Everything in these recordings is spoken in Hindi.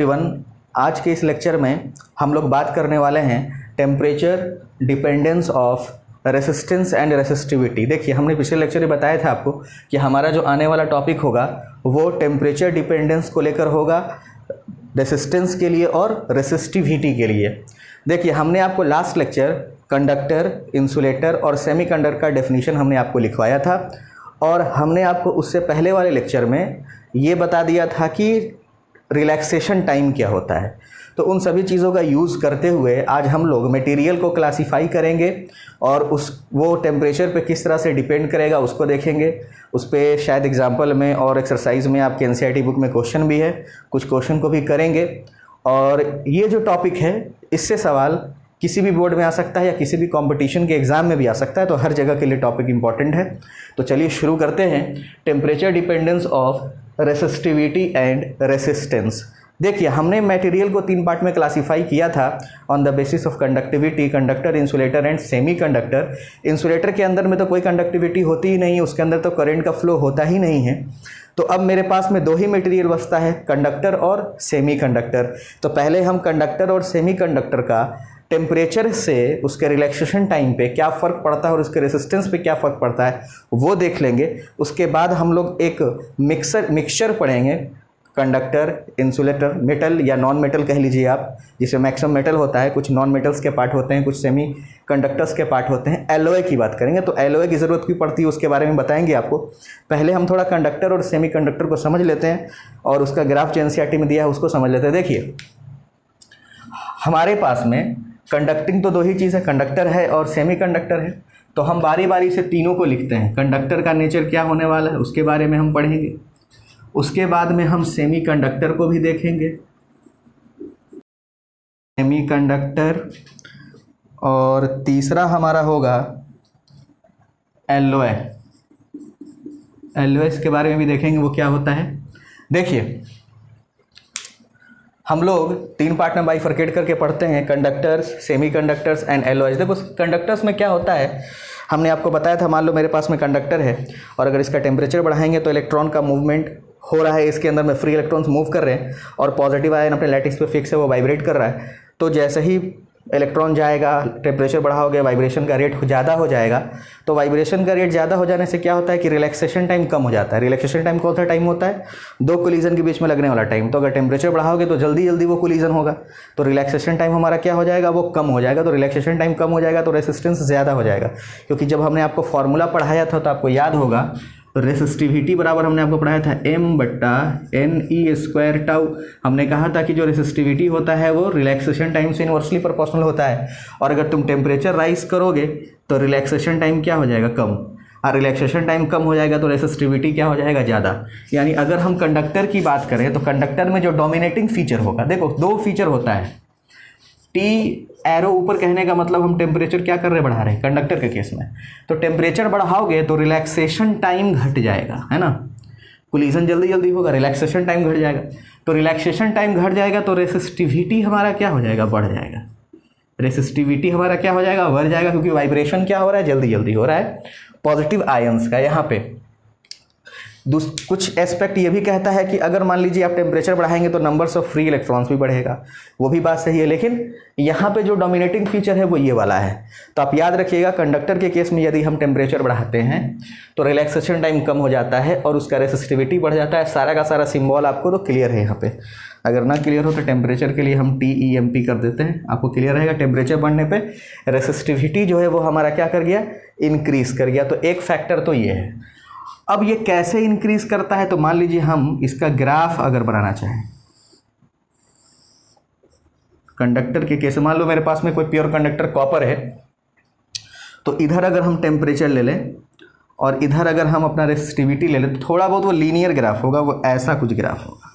एवरीवन, आज के इस लेक्चर में हम लोग बात करने वाले हैं temperature dependence of resistance and resistivity. देखिए, हमने पिछले लेक्चर में बताया था आपको कि हमारा जो आने वाला टॉपिक होगा वो टेम्परेचर डिपेंडेंस को लेकर होगा, रेसिस्टेंस के लिए और रेसिस्टिविटी के लिए। देखिए, हमने आपको लास्ट लेक्चर कंडक्टर, इंसुलेटर और सेमीकंडक्टर का डेफिनेशन हमने आपको लिखवाया था और हमने आपको उससे पहले वाले लेक्चर में ये बता दिया था कि रिलैक्सेशन टाइम क्या होता है। तो उन सभी चीज़ों का यूज़ करते हुए आज हम लोग मटेरियल को क्लासिफाई करेंगे और वो टेम्परेचर पे किस तरह से डिपेंड करेगा उसको देखेंगे। उस पर शायद एग्जाम्पल में और एक्सरसाइज में आपके एनसीईआरटी बुक में क्वेश्चन भी है, कुछ क्वेश्चन को भी करेंगे। और ये जो टॉपिक है इससे सवाल किसी भी बोर्ड में आ सकता है या किसी भी कंपटीशन के एग्ज़ाम में भी आ सकता है, तो हर जगह के लिए टॉपिक इंपॉर्टेंट है। तो चलिए शुरू करते हैं। Temperature dependence of resistivity and resistance. देखिए, हमने मटेरियल को 3 पार्ट में क्लासिफाई किया था on the basis of conductivity, conductor, insulator and semi conductor. Insulator के अंदर में तो कोई कंडक्टिविटी होती ही नहीं, उसके अंदर तो करंट का फ्लो होता ही नहीं है। तो अब मेरे पास में 2 ही मटेरियल बचता है, कंडक्टर और सेमी कंडक्टर। तो पहले हम कंडक्टर और सेमी कंडक्टर का टेम्परेचर से उसके रिलैक्सेशन टाइम पे क्या फ़र्क पड़ता है और उसके रेसिस्टेंस पे क्या फ़र्क पड़ता है वो देख लेंगे। उसके बाद हम लोग एक मिक्सचर पढ़ेंगे, कंडक्टर, इंसुलेटर, मेटल या नॉन मेटल कह लीजिए आप, जिसमें मैक्सिमम मेटल होता है, कुछ नॉन मेटल्स के पार्ट होते हैं, कुछ सेमी कंडक्टर्स के पार्ट होते हैं। एलॉय की बात करेंगे, तो एलॉय की ज़रूरत क्यों पड़ती है उसके बारे में बताएंगे आपको। पहले हम थोड़ा कंडक्टर और सेमी कंडक्टर को समझ लेते हैं और उसका ग्राफ जो एनसीईआरटी में दिया है उसको समझ लेते हैं। देखिए, हमारे पास में कंडक्टिंग तो 2 ही चीज़ है, कंडक्टर है और सेमी कंडक्टर है। तो हम बारी बारी से तीनों को लिखते हैं। कंडक्टर का नेचर क्या होने वाला है उसके बारे में हम पढ़ेंगे, उसके बाद में हम सेमी कंडक्टर को भी देखेंगे, सेमी कंडक्टर, और तीसरा हमारा होगा एलॉय। एलॉय के बारे में भी देखेंगे वो क्या होता है। देखिए, हम लोग 3 पार्ट में बाइफरकेट करके पढ़ते हैं, conductors, semi conductors and alloys. देखो, कंडक्टर्स में क्या होता है, हमने आपको बताया था, मान लो मेरे पास में कंडक्टर है और अगर इसका टेम्परेचर बढ़ाएंगे तो इलेक्ट्रॉन का मूवमेंट हो रहा है, इसके अंदर में फ्री इलेक्ट्रॉन्स मूव कर रहे हैं और पॉजिटिव आयन अपने लैटिस पे फिक्स है, वो वाइब्रेट कर रहा है। तो जैसे ही इलेक्ट्रॉन जाएगा, टेम्परेचर बढ़ाओगे, वाइब्रेशन का रेट ज़्यादा हो जाएगा। तो वाइब्रेशन का रेट ज़्यादा हो जाने से क्या होता है कि रिलैक्सेशन टाइम कम हो जाता है। रिलैक्सेशन टाइम कौन सा टाइम होता है? 2 कोलिजन के बीच में लगने वाला टाइम। तो अगर टेम्परेचर बढ़ाओगे तो जल्दी जल्दी वो कोलिजन होगा, तो रिलैक्सेशन टाइम हमारा क्या हो जाएगा, वो कम हो जाएगा। तो रिलैक्सेशन टाइम कम हो जाएगा तो रेसिस्टेंस ज़्यादा हो जाएगा। क्योंकि जब हमने आपको फॉर्मूला पढ़ाया था तो आपको याद होगा, रेसिस्टिविटी बराबर हमने आपको पढ़ाया था m/ne² टाउ। हमने कहा था कि जो रेसिस्टिविटी होता है वो रिलैक्सेशन टाइम से इनवर्सली प्रोपोर्शनल होता है और अगर तुम टेम्परेचर राइज करोगे तो रिलैक्सेशन टाइम क्या हो जाएगा, कम। और रिलैक्सेशन टाइम कम हो जाएगा तो रेसिस्टिविटी क्या हो जाएगा, ज़्यादा। यानी अगर हम कंडक्टर की बात करें तो कंडक्टर में जो डोमिनेटिंग फीचर होगा, देखो 2 फीचर होता है। टी एरो ऊपर कहने का मतलब हम टेम्परेचर क्या कर रहे हैं, बढ़ा रहे हैं कंडक्टर के केस में। तो टेम्परेचर बढ़ाओगे तो रिलैक्सेशन टाइम घट जाएगा, है ना, कोलिजन जल्दी जल्दी होगा, रिलैक्सेशन टाइम घट जाएगा। तो रिलैक्सेशन टाइम घट जाएगा तो रेसिस्टिविटी हमारा क्या हो जाएगा, बढ़ जाएगा। रेसिस्टिविटी हमारा क्या हो जाएगा, बढ़ जाएगा, क्योंकि वाइब्रेशन क्या हो रहा है, जल्दी जल्दी हो रहा है पॉजिटिव आयंस का। यहाँ पे कुछ एस्पेक्ट ये भी कहता है कि अगर मान लीजिए आप टेम्परेचर बढ़ाएंगे तो नंबर्स ऑफ फ्री इलेक्ट्रॉन्स भी बढ़ेगा, वो भी बात सही है। लेकिन यहाँ पे जो डोमिनेटिंग फीचर है वो ये वाला है। तो आप याद रखिएगा, कंडक्टर के केस में यदि हम टेम्परेचर बढ़ाते हैं तो रिलैक्सेशन टाइम कम हो जाता है और उसका रेसिस्टिविटी बढ़ जाता है। सारा का सारा सिम्बॉल आपको तो क्लियर है यहाँ पे। अगर ना क्लियर हो तो टेम्परेचर के लिए हम TEMP कर देते हैं, आपको क्लियर रहेगा। टेम्परेचर बढ़ने पे रेसिस्टिविटी जो है वो हमारा क्या कर गया, इंक्रीज कर गया। तो एक फैक्टर तो ये है। अब ये कैसे इंक्रीज करता है, तो मान लीजिए हम इसका ग्राफ अगर बनाना चाहें, कंडक्टर के केस, मान लो मेरे पास में कोई प्योर कंडक्टर कॉपर है, तो इधर अगर हम टेम्परेचर ले लें और इधर अगर हम अपना रेसिस्टिविटी ले लें तो थोड़ा बहुत वो लीनियर ग्राफ होगा, वो ऐसा कुछ ग्राफ होगा,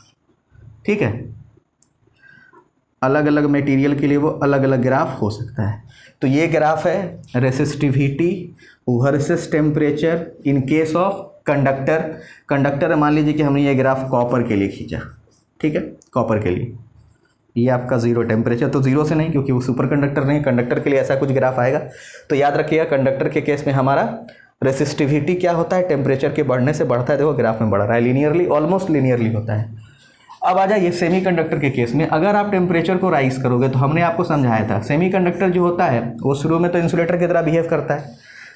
ठीक है। अलग अलग मटेरियल के लिए वो अलग अलग ग्राफ हो सकता है। तो ये ग्राफ है resistivity versus temperature in case of conductor. Conductor मान लीजिए कि हमने ये ग्राफ कॉपर के लिए खींचा, ठीक है, कॉपर के लिए ये आपका 0 टेम्परेचर, तो 0 से नहीं क्योंकि वो सुपर कंडक्टर नहीं, कंडक्टर के लिए ऐसा कुछ ग्राफ आएगा। तो याद रखिएगा, कंडक्टर के केस में हमारा रेसिस्टिविटी क्या होता है, टेम्परेचर के बढ़ने से बढ़ता है। देखो ग्राफ में बढ़ रहा है लीनियरली, ऑलमोस्ट लीनियरली होता है। अब आ जाइए सेमीकंडक्टर के केस में, अगर आप टेम्परेचर को राइज करोगे तो हमने आपको समझाया था सेमीकंडक्टर जो होता है वो शुरू में तो इंसुलेटर की तरह बिहेव करता है,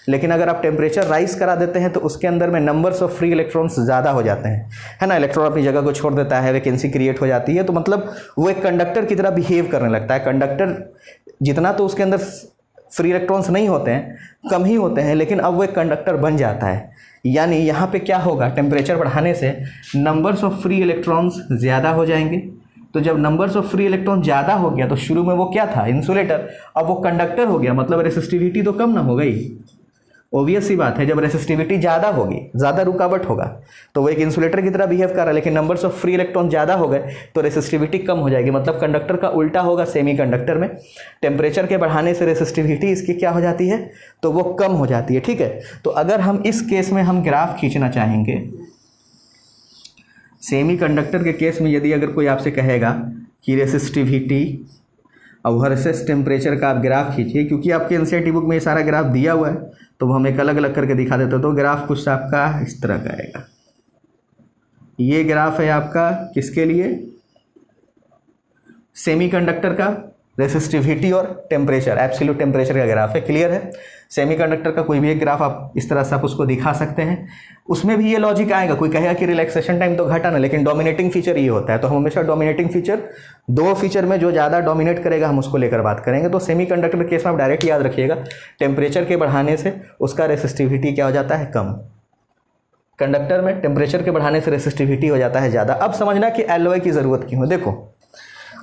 लेकिन अगर आप टेम्परेचर राइज करा देते हैं तो उसके अंदर में नंबर्स ऑफ फ्री इलेक्ट्रॉन्स ज़्यादा हो जाते हैं, है ना। इलेक्ट्रॉन अपनी जगह को छोड़ देता है, वैकेंसी क्रिएट हो जाती है, तो मतलब वो एक कंडक्टर की तरह बिहेव करने लगता है। कंडक्टर जितना तो उसके अंदर फ्री इलेक्ट्रॉन्स नहीं होते हैं, कम ही होते हैं, लेकिन अब वो एक कंडक्टर बन जाता है। यानी यहाँ पे क्या होगा, टेम्परेचर बढ़ाने से नंबर्स ऑफ फ्री इलेक्ट्रॉन्स ज़्यादा हो जाएंगे। तो जब नंबर्स ऑफ फ्री इलेक्ट्रॉन ज़्यादा हो गया तो शुरू में वो क्या था, इंसुलेटर, अब वो कंडक्टर हो गया, मतलब रेसिस्टिविटी तो कम ना हो गई। ऑब्वियस सी बात है, जब रेसिस्टिविटी ज़्यादा होगी, ज़्यादा रुकावट होगा, तो वो एक इंसुलेटर की तरह बिहेव कर रहा है, लेकिन नंबर्स ऑफ फ्री इलेक्ट्रॉन ज़्यादा हो गए तो रेसिस्टिविटी कम हो जाएगी। मतलब कंडक्टर का उल्टा होगा सेमीकंडक्टर में, टेम्परेचर के बढ़ाने से रेसिस्टिविटी इसकी क्या हो जाती है, तो वो कम हो जाती है। ठीक है, तो अगर हम इस केस में हम ग्राफ खींचना चाहेंगे, सेमीकंडक्टर के केस में यदि अगर कोई आपसे कहेगा कि रेसिस्टिविटी और वर्सेस टेम्परेचर का आप ग्राफ खींचिए, क्योंकि आपके एनसीईआरटी बुक में ये सारा ग्राफ दिया हुआ है तो हम एक अलग अलग करके दिखा देते, तो ग्राफ कुछ आपका इस तरह का आएगा। ये ग्राफ है आपका किसके लिए, सेमीकंडक्टर का रेसिस्टिविटी और टेम्परेचर, एब्सोल्यूट टेम्परेचर का ग्राफ है। क्लियर है, सेमीकंडक्टर का कोई भी एक ग्राफ आप इस तरह से आप उसको दिखा सकते हैं। उसमें भी ये लॉजिक आएगा, कोई कहेगा कि रिलैक्सेशन टाइम तो घटा ना, लेकिन डोमिनेटिंग फीचर ये होता है, तो हम हमेशा डोमिनेटिंग फीचर, दो फीचर में जो ज़्यादा डोमिनेट करेगा हम उसको लेकर बात करेंगे। तो सेमीकंडक्टर के केस में आप डायरेक्ट याद रखिएगा, टेम्परेचर के बढ़ाने से उसका रेसिस्टिविटी क्या हो जाता है, कम। कंडक्टर में टेम्परेचर के बढ़ाने से रेसिस्टिविटी हो जाता है ज़्यादा। अब समझना कि एलॉय की ज़रूरत क्यों है। देखो,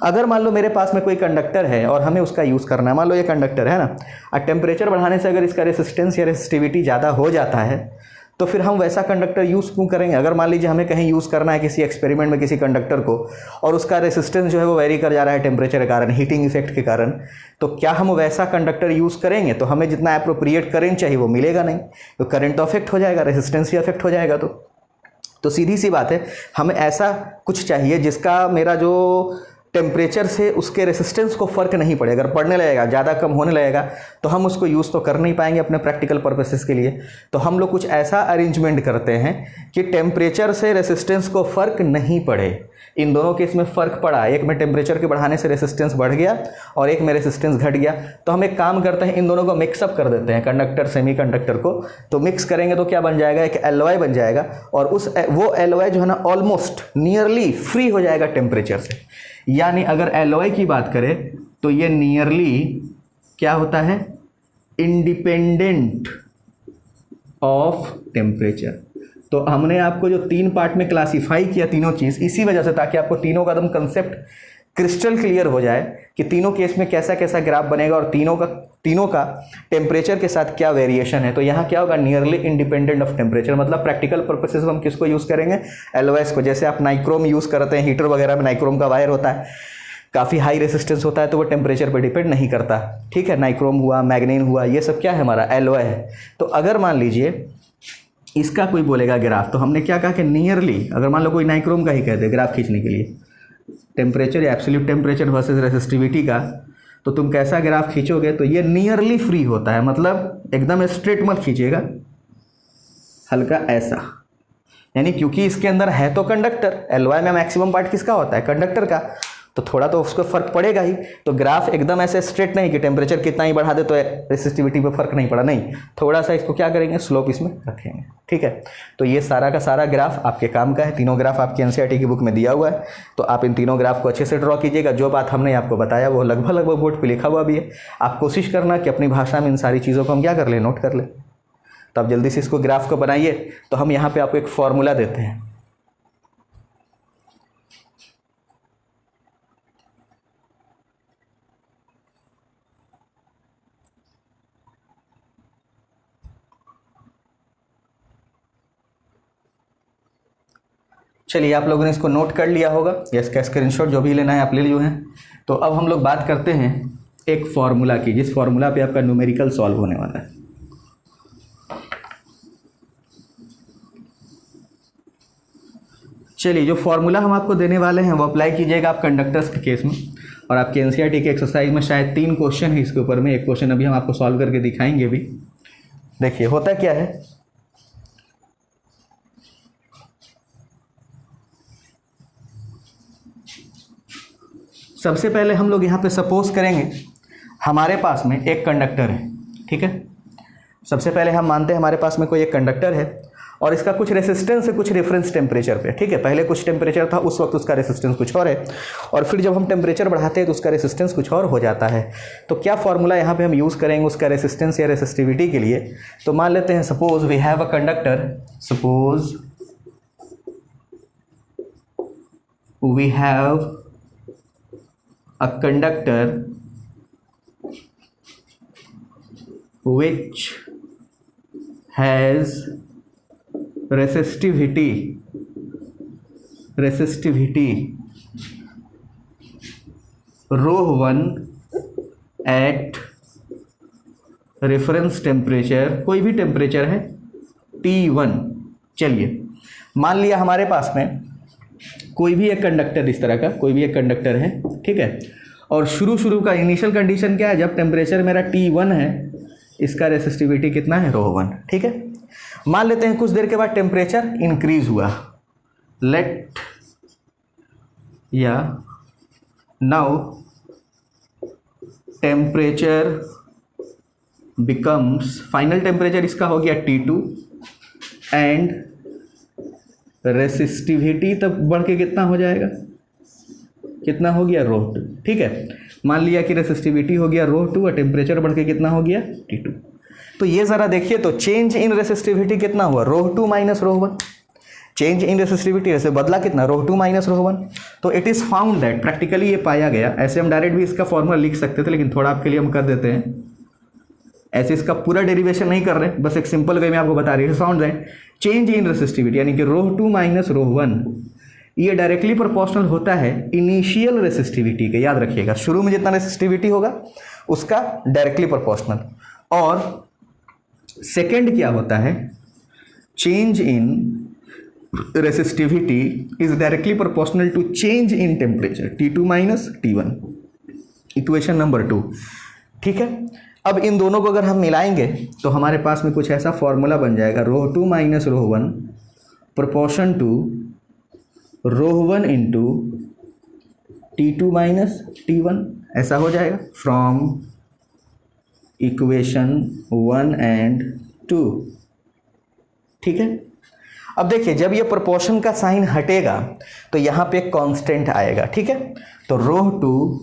अगर मान लो मेरे पास में कोई कंडक्टर है और हमें उसका यूज़ करना है, मान लो ये कंडक्टर है ना, और टेम्परेचर बढ़ाने से अगर इसका रेसिस्टेंस या रेसिस्टिविटी ज़्यादा हो जाता है तो फिर हम वैसा कंडक्टर यूज़ क्यों करेंगे। अगर मान लीजिए हमें कहीं यूज़ करना है किसी एक्सपेरिमेंट में किसी कंडक्टर को, और उसका रेसिस्टेंस जो है वो वेरी कर जा रहा है टेम्परेचर के कारण, हीटिंग इफेक्ट के कारण, तो क्या हम वैसा कंडक्टर यूज़ करेंगे, तो हमें जितना अप्रोप्रिएट करंट चाहिए वो मिलेगा नहीं, तो करंट तो अफेक्ट हो जाएगा, रेसिस्टेंस भी अफेक्ट हो जाएगा। तो सीधी सी बात है, हमें ऐसा कुछ चाहिए जिसका मेरा जो टेम्परेचर से उसके रेसिस्टेंस को फ़र्क नहीं पड़े। अगर पड़ने लगेगा, ज़्यादा कम होने लगेगा, तो हम उसको यूज़ तो कर नहीं पाएंगे अपने प्रैक्टिकल पर्पसेस के लिए। तो हम लोग कुछ ऐसा अरेंजमेंट करते हैं कि टेम्परेचर से रेसिस्टेंस को फ़र्क नहीं पड़े। इन दोनों केस में फ़र्क पड़ा, एक में टेम्परेचर के बढ़ाने से रेसिस्टेंस बढ़ गया और एक में रेसिस्टेंस घट गया, तो हम एक काम करते हैं, इन दोनों को मिक्सअप कर देते हैं, कंडक्टर सेमीकंडक्टर को। तो मिक्स करेंगे तो क्या बन जाएगा, एक एलॉय बन जाएगा, और वो एलॉय जो है ना ऑलमोस्ट नियरली फ्री हो जाएगा टेम्परेचर से। यानी अगर एलॉय की बात करें तो ये नियरली क्या होता है, इंडिपेंडेंट ऑफ टेम्परेचर। तो हमने आपको जो तीन पार्ट में क्लासिफाई किया तीनों चीज़, इसी वजह से, ताकि आपको तीनों का एकदम कंसेप्ट क्रिस्टल क्लियर हो जाए कि तीनों केस में कैसा कैसा ग्राफ बनेगा और तीनों का टेम्परेचर के साथ क्या वेरिएशन है। तो यहाँ क्या होगा, नियरली इंडिपेंडेंट ऑफ टेम्परेचर, मतलब प्रैक्टिकल पर्पसेस में हम किसको यूज़ करेंगे, एलओएस को। जैसे आप नाइक्रोम यूज़ करते हैं हीटर वगैरह में, नाइक्रोम का वायर होता है, काफ़ी हाई रेसिस्टेंस होता है, तो वो टेम्परेचर पर डिपेंड नहीं करता। ठीक है, नाइक्रोम हुआ, मैग्नीन हुआ, ये सब क्या है, हमारा एलओए है। तो अगर मान लीजिए इसका कोई बोलेगा ग्राफ, तो हमने क्या कहा कि नियरली, अगर मान लो कोई नाइक्रोम का ही कहते ग्राफ खींचने के लिए, टेम्परेचर या एब्सोल्यूट टेम्परेचर वर्सेस रेसिस्टिविटी का, तो तुम कैसा ग्राफ खींचोगे, तो ये नियरली फ्री होता है, मतलब एकदम स्ट्रेट मत खींचिएगा, हल्का ऐसा। यानी क्योंकि इसके अंदर है तो कंडक्टर, एलवाई में मैक्सिमम पार्ट किसका होता है, कंडक्टर का, तो थोड़ा तो उसको फर्क पड़ेगा ही। तो ग्राफ एकदम ऐसे स्ट्रेट नहीं कि टेम्परेचर कितना ही बढ़ा दे तो रेसिस्टिविटी पे फर्क नहीं पड़ा, नहीं, थोड़ा सा इसको क्या करेंगे, स्लोप इसमें रखेंगे। ठीक है, तो ये सारा का सारा ग्राफ आपके काम का है। तीनों ग्राफ आपकी एनसीईआरटी की बुक में दिया हुआ है, तो आप इन तीनों ग्राफ को अच्छे से ड्रॉ कीजिएगा। जो बात हमने आपको बताया वो लगभग बोर्ड पर लिखा हुआ भी है। आप कोशिश करना कि अपनी भाषा में इन सारी चीज़ों को हम क्या कर लें, नोट कर लें। तो आप जल्दी से इसको ग्राफ को बनाइए। तो हम यहाँ पर आपको एक फॉर्मूला देते हैं, चलिए आप लोगों ने इसको नोट कर लिया होगा, या इसका स्क्रीनशॉट जो भी लेना है आप ले लिए हैं। तो अब हम लोग बात करते हैं एक फॉर्मूला की, जिस फॉर्मूला पे आपका न्यूमेरिकल सॉल्व होने वाला है। चलिए, जो फॉर्मूला हम आपको देने वाले हैं वो अप्लाई कीजिएगा आप कंडक्टर्स के केस में, और आपके एनसीईआरटी के एक्सरसाइज में शायद 3 क्वेश्चन है इसके ऊपर में। एक क्वेश्चन अभी हम आपको सॉल्व करके दिखाएंगे भी। देखिए होता क्या है, सबसे पहले हम लोग यहाँ पे सपोज करेंगे हमारे पास में एक कंडक्टर है, ठीक है। सबसे पहले हम मानते हैं हमारे पास में कोई एक कंडक्टर है और इसका कुछ रेसिस्टेंस है कुछ रेफरेंस टेम्परेचर पे, ठीक है। पहले कुछ टेम्परेचर था, उस वक्त उसका रेसिस्टेंस कुछ और है, और फिर जब हम टेम्परेचर बढ़ाते हैं तो उसका रेसिस्टेंस कुछ और हो जाता है। तो क्या फॉर्मूला यहाँ पे हम यूज़ करेंगे उसका रेसिस्टेंस या रेसिस्टिविटी के लिए? तो मान लेते हैं suppose we have a conductor, suppose we have a conductor which has resistivity ρ1 at reference temperature, कोई भी टेम्परेचर है T1। चलिए मान लिया हमारे पास में कोई भी एक कंडक्टर, इस तरह का कोई भी एक कंडक्टर है, ठीक है। और शुरू का इनिशियल कंडीशन क्या है? जब टेम्परेचर मेरा T1 है, इसका रेसिस्टिविटी कितना है? ρ1, ठीक है। मान लेते हैं कुछ देर के बाद टेम्परेचर इंक्रीज हुआ, लेट या now temperature becomes, final temperature इसका हो गया T2 एंड रेसिस्टिविटी तब बढ़ के कितना हो जाएगा? कितना हो गया? ρ2, ठीक है। मान लिया कि रेसिस्टिविटी हो गया ρ2 और टेम्परेचर बढ़ के कितना हो गया? T2। तो ये ज़रा देखिए तो चेंज इन रेसिस्टिविटी कितना हुआ? ρ2 माइनस ρ1। चेंज इन रेसिस्टिविटी ऐसे बदला कितना? ρ2 माइनस ρ1। तो it is found that, practically ये पाया गया, ऐसे हम डायरेक्ट भी इसका फॉर्मूला लिख सकते थे लेकिन थोड़ा आपके लिए हम कर देते हैं, ऐसे इसका पूरा डेरिवेशन नहीं कर रहे, बस एक सिंपल वे में आपको बता रही है। Found that change in resistivity यानी कि ρ2 माइनस ρ1 ये डायरेक्टली प्रोपोर्शनल होता है इनिशियल रेसिस्टिविटी के, याद रखिएगा, शुरू में जितना रेसिस्टिविटी होगा उसका डायरेक्टली प्रोपोर्शनल। और सेकंड क्या होता है? Change in resistivity is directly proportional to change in temperature T2 minus T1, equation number 2, ठीक है। अब इन दोनों को अगर हम मिलाएंगे तो हमारे पास में कुछ ऐसा फॉर्मूला बन जाएगा, ρ2 minus ρ1 proportion to ρ1 into T2 minus T1, ऐसा हो जाएगा फ्रॉम इक्वेशन 1 एंड 2, ठीक है। अब देखिए जब ये प्रोपोर्शन का साइन हटेगा तो यहाँ पे एक कांस्टेंट आएगा, ठीक है। तो ρ2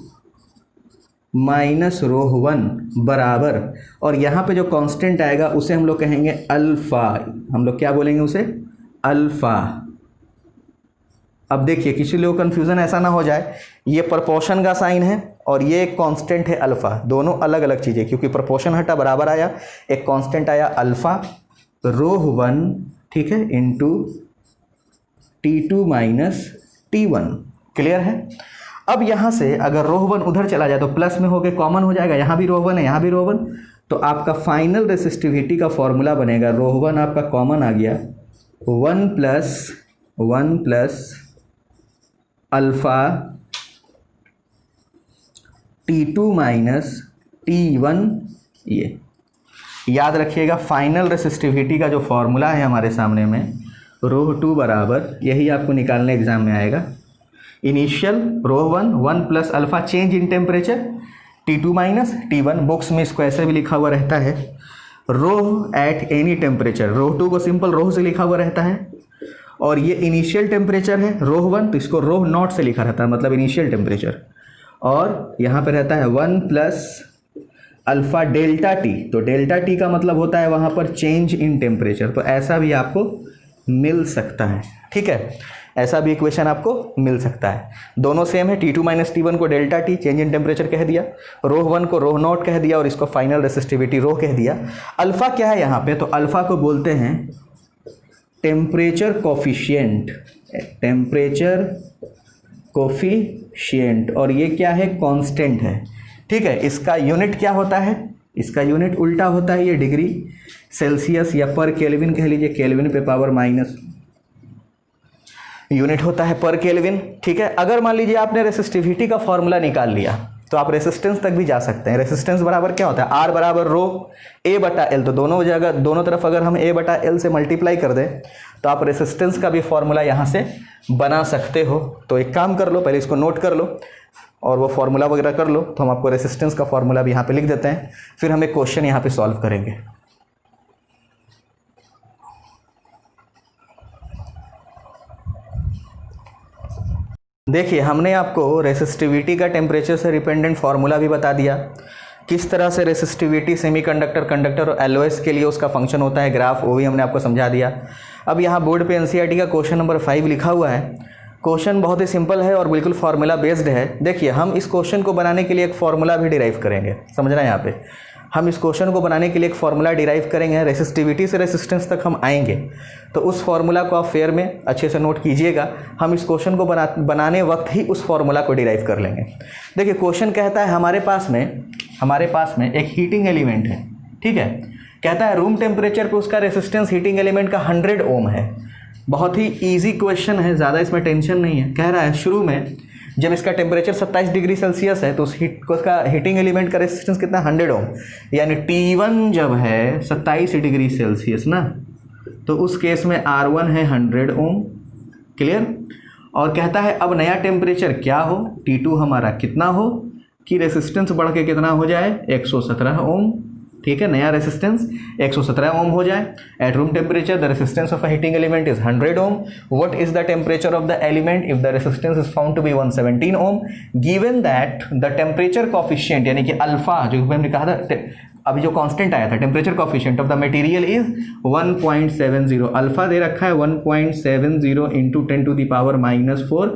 माइनस ρ1 बराबर, और यहाँ पे जो कांस्टेंट आएगा उसे हम लोग कहेंगे अल्फा, हम लोग क्या बोलेंगे उसे? अल्फा। अब देखिए किसी लोग कन्फ्यूज़न ऐसा ना हो जाए, ये प्रोपोर्शन का साइन है और ये एक कांस्टेंट है अल्फ़ा, दोनों अलग अलग चीज़ें, क्योंकि प्रोपोर्शन हटा बराबर आया, एक कांस्टेंट आया अल्फ़ा ρ1, ठीक है, into T2 minus T1, clear है। अब यहाँ से अगर ρ1 उधर चला जाए तो प्लस में होके कॉमन हो जाएगा, यहाँ भी ρ1 है यहाँ भी ρ1, तो आपका फाइनल रेसिस्टिविटी का फॉर्मूला बनेगा, ρ1 आपका कॉमन आ गया 1 plus alpha T2 minus T1। ये याद रखिएगा फाइनल रेसिस्टिविटी का जो फॉर्मूला है हमारे सामने में, ρ2 बराबर, यही आपको निकालने एग्जाम में आएगा, initial ρ1 1 plus alpha change in temperature T2 minus T1, box में इसको ऐसे भी लिखा हुआ रहता है, रो एट एनी टेम्परेचर, ρ2 को सिंपल रो से लिखा हुआ रहता है, और ये इनिशियल टेम्परेचर है ρ1, तो इसको रो नॉट से लिखा रहता है, मतलब इनिशियल टेम्परेचर, और यहाँ पे रहता है 1 प्लस अल्फ़ा डेल्टा टी, तो डेल्टा टी का मतलब होता है वहाँ पर चेंज इन टेम्परेचर, तो ऐसा भी आपको मिल सकता है, ठीक है, ऐसा भी इक्वेशन आपको मिल सकता है। दोनों सेम है, T2 माइनस T1 को delta T change in temperature कह दिया, ρ1 को रो नॉट कह दिया और इसको फाइनल रेसिस्टिविटी रो कह दिया। अल्फ़ा क्या है यहाँ पे? तो अल्फ़ा को बोलते हैं टेम्परेचर कोफिशिएंट, टेम्परेचर कोफिशिएंट, और ये क्या है? कांस्टेंट है, ठीक है। इसका यूनिट क्या होता है? इसका यूनिट उल्टा होता है, ये डिग्री सेल्सियस या पर केल्विन कह लीजिए, केल्विन पे पावर माइनस यूनिट होता है पर केल्विन, ठीक है। अगर मान लीजिए आपने रेसिस्टिविटी का फॉर्मूला निकाल लिया तो आप रेसिस्टेंस तक भी जा सकते हैं। रेसिस्टेंस बराबर क्या होता है? आर बराबर रो ए बटा एल, तो दोनों जगह दोनों तरफ अगर हम ए बटा एल से मल्टीप्लाई कर दें तो आप रेसिस्टेंस का भी फॉर्मूला यहाँ से बना सकते हो। तो एक काम कर लो, पहले इसको नोट कर लो, और वो फार्मूला वगैरह कर लो, तो हम आपको रेसिस्टेंस का फार्मूला भी यहाँ पे लिख देते हैं, फिर हम एक क्वेश्चन यहाँ पे सॉल्व करेंगे। देखिए हमने आपको रेसिस्टिविटी का टेम्परेचर से डिपेंडेंट फार्मूला भी बता दिया, किस तरह से रेसिस्टिविटी सेमीकंडक्टर, कंडक्टर और एलओएस के लिए उसका फंक्शन होता है ग्राफ, वो भी हमने आपको समझा दिया। अब यहाँ बोर्ड पे एनसीईआरटी का क्वेश्चन नंबर 5 लिखा हुआ है। क्वेश्चन बहुत ही सिंपल है और बिल्कुल फार्मूला बेस्ड है। देखिए हम इस क्वेश्चन को बनाने के लिए एक फार्मूला भी डिराइव करेंगे, समझना है यहाँ पे, हम इस क्वेश्चन को बनाने के लिए एक फार्मूला डिराइव करेंगे, रेसिस्टिविटी से रेसिस्टेंस तक हम आएंगे, तो उस फार्मूला को आप फेयर में अच्छे से नोट कीजिएगा। हम इस क्वेश्चन को बनाने वक्त ही उस फार्मूला को डिराइव कर लेंगे। देखिए क्वेश्चन कहता है हमारे पास में एक हीटिंग एलिमेंट है, ठीक है, कहता है रूम टेम्परेचर पे उसका रेसिस्टेंस हीटिंग एलिमेंट का 100 ओम है। बहुत ही ईजी क्वेश्चन है, ज़्यादा इसमें टेंशन नहीं है। कह रहा है शुरू में जब इसका टेम्परेचर 27 डिग्री सेल्सियस है तो उसका हीटिंग एलिमेंट का रेसिस्टेंस कितना, 100 ओम, यानी T1 जब है 27 डिग्री सेल्सियस ना, तो उस केस में R1 है 100 ओम, क्लियर। और कहता है अब नया टेम्परेचर क्या हो, T2 हमारा कितना हो कि रेसिस्टेंस बढ़ के कितना हो जाए, 117 ओम, ठीक है, नया रेसिस्टेंस 117 ओम हो जाए। At room temperature the resistance of a heating element is 100 ohm. What is the temperature of the element if the resistance is found to be 117 ohm, given that the temperature coefficient यानी कि अल्फा, जो हमने कहा था अभी जो कांस्टेंट आया था, temperature coefficient of the material is 1.70, alpha दे रखा है 1.70 इंटू 10⁻⁻⁴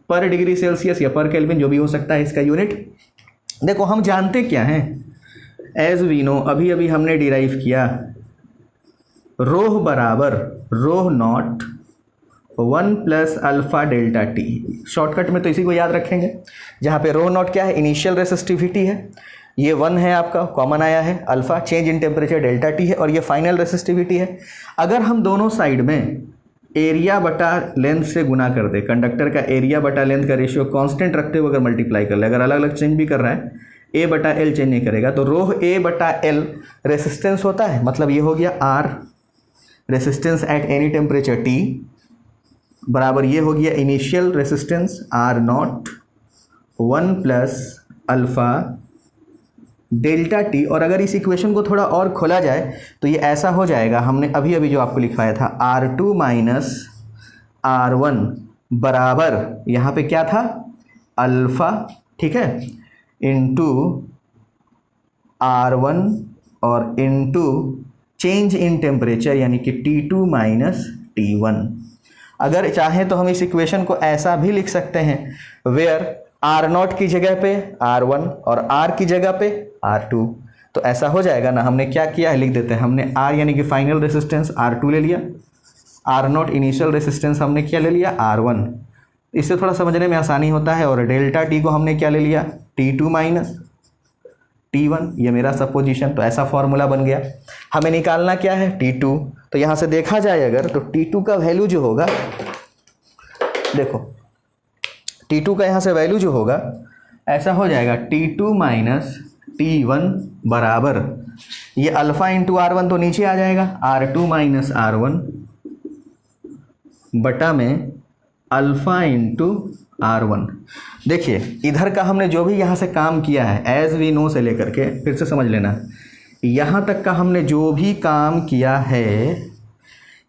पर डिग्री सेल्सियस या पर केल्विन, जो भी हो सकता है इसका यूनिट। देखो हम जानते क्या हैं, एज वी नो, अभी अभी हमने डिराइव किया, रोह बराबर rho naught 1 plus alpha delta T. Shortcut में तो इसी को याद रखेंगे, जहाँ पे रोह नॉट क्या है, इनिशियल रेसिस्टिविटी है, ये 1 है आपका, कॉमन आया है, alpha change in temperature delta T है, और ये फाइनल रेसिस्टिविटी है। अगर हम दोनों साइड में एरिया बटा लेंथ से गुना कर दे, कंडक्टर का एरिया बटा लेंथ का रेशियो कांस्टेंट रखते हुए अगर मल्टीप्लाई कर ले, अगर अलग अलग चेंज भी कर रहा है, ए बटा एल चेंज नहीं करेगा, तो रोह ए बटा एल रेसिस्टेंस होता है, मतलब ये हो गया R resistance at any temperature T, बराबर ये हो गया initial resistance R naught 1 plus alpha delta T. और अगर इस इक्वेशन को थोड़ा और खोला जाए तो ये ऐसा हो जाएगा, हमने अभी अभी जो आपको लिखवाया था, R2 माइनस R1 बराबर यहाँ पे क्या था, अल्फा, ठीक है, इंटू R1 और इंटू चेंज इन टेम्परेचर यानी कि T2 माइनस T1। अगर चाहें तो हम इस इक्वेशन को ऐसा भी लिख सकते हैं, वेयर R0 की जगह पे R1 और R की जगह पे R2, तो ऐसा हो जाएगा ना। हमने क्या किया है, लिख देते हैं, हमने R यानी कि फाइनल रेसिस्टेंस R2 ले लिया, R0 इनिशियल रेसिस्टेंस हमने क्या ले लिया, R1, इससे थोड़ा समझने में आसानी होता है। और डेल्टा टी को हमने क्या ले लिया, T2 माइनस T1, ये मेरा सपोजिशन, तो ऐसा फॉर्मूला बन गया। हमें निकालना क्या है, T2, तो यहाँ से देखा जाए अगर तो T2 का वैल्यू जो होगा, देखो T2 का यहाँ से वैल्यू जो होगा ऐसा हो जाएगा, T2 माइनस T1 बराबर ये अल्फा इंटू R1 तो नीचे आ जाएगा, R2 माइनस R1 बटा में अल्फा इंटू R1। देखिए इधर का हमने जो भी यहाँ से काम किया है, एज वी नो से लेकर के, फिर से समझ लेना, यहाँ तक का हमने जो भी काम किया है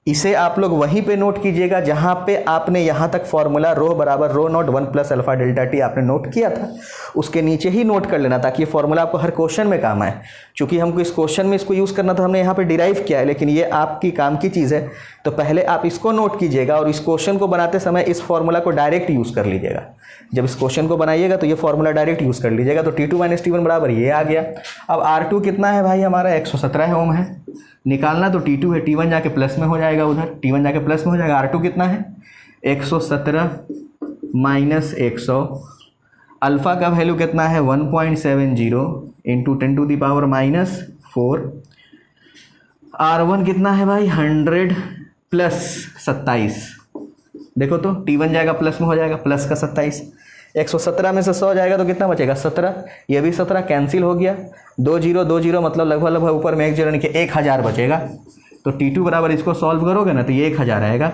इसे आप लोग वहीं पे नोट कीजिएगा जहाँ पे आपने यहाँ तक फॉर्मूला रो बराबर rho naught 1 plus alpha delta T आपने नोट किया था, उसके नीचे ही नोट कर लेना, ताकि ये फॉर्मूला आपको हर क्वेश्चन में काम आए। चूंकि हमको इस क्वेश्चन में इसको यूज़ करना था, हमने यहाँ पे डिराइव किया है, लेकिन ये आपकी काम की चीज़ है, तो पहले आप इसको नोट कीजिएगा और इस क्वेश्चन को बनाते समय इस फॉर्मूला को डायरेक्ट यूज़ कर लीजिएगा। जब इस क्वेश्चन को बनाइएगा तो ये फॉर्मूला डायरेक्ट यूज़ कर लीजिएगा। तो T2 माइनस T1 बराबर ये आ गया। अब R2 कितना है भाई, हमारा 117 ओम है, निकालना तो T2 है, T1 जाके प्लस में हो जाएगा, उधर T1 जाके प्लस में हो जाएगा। R2 कितना है, 117 माइनस 100, अल्फ़ा का वैल्यू कितना है 1.70 इंटू 10⁻⁻⁴, R1 कितना है भाई 100 प्लस 27, देखो तो T1 जाएगा प्लस में हो जाएगा, प्लस का 27, 117 में से 100 जाएगा तो कितना बचेगा 17, ये भी 17 कैंसिल हो गया, 2 जीरो 2 जीरो मतलब लगभग ऊपर में 1 जीरो यानी कि 1000 बचेगा। तो T2 बराबर इसको सॉल्व करोगे ना तो ये 1000 आएगा,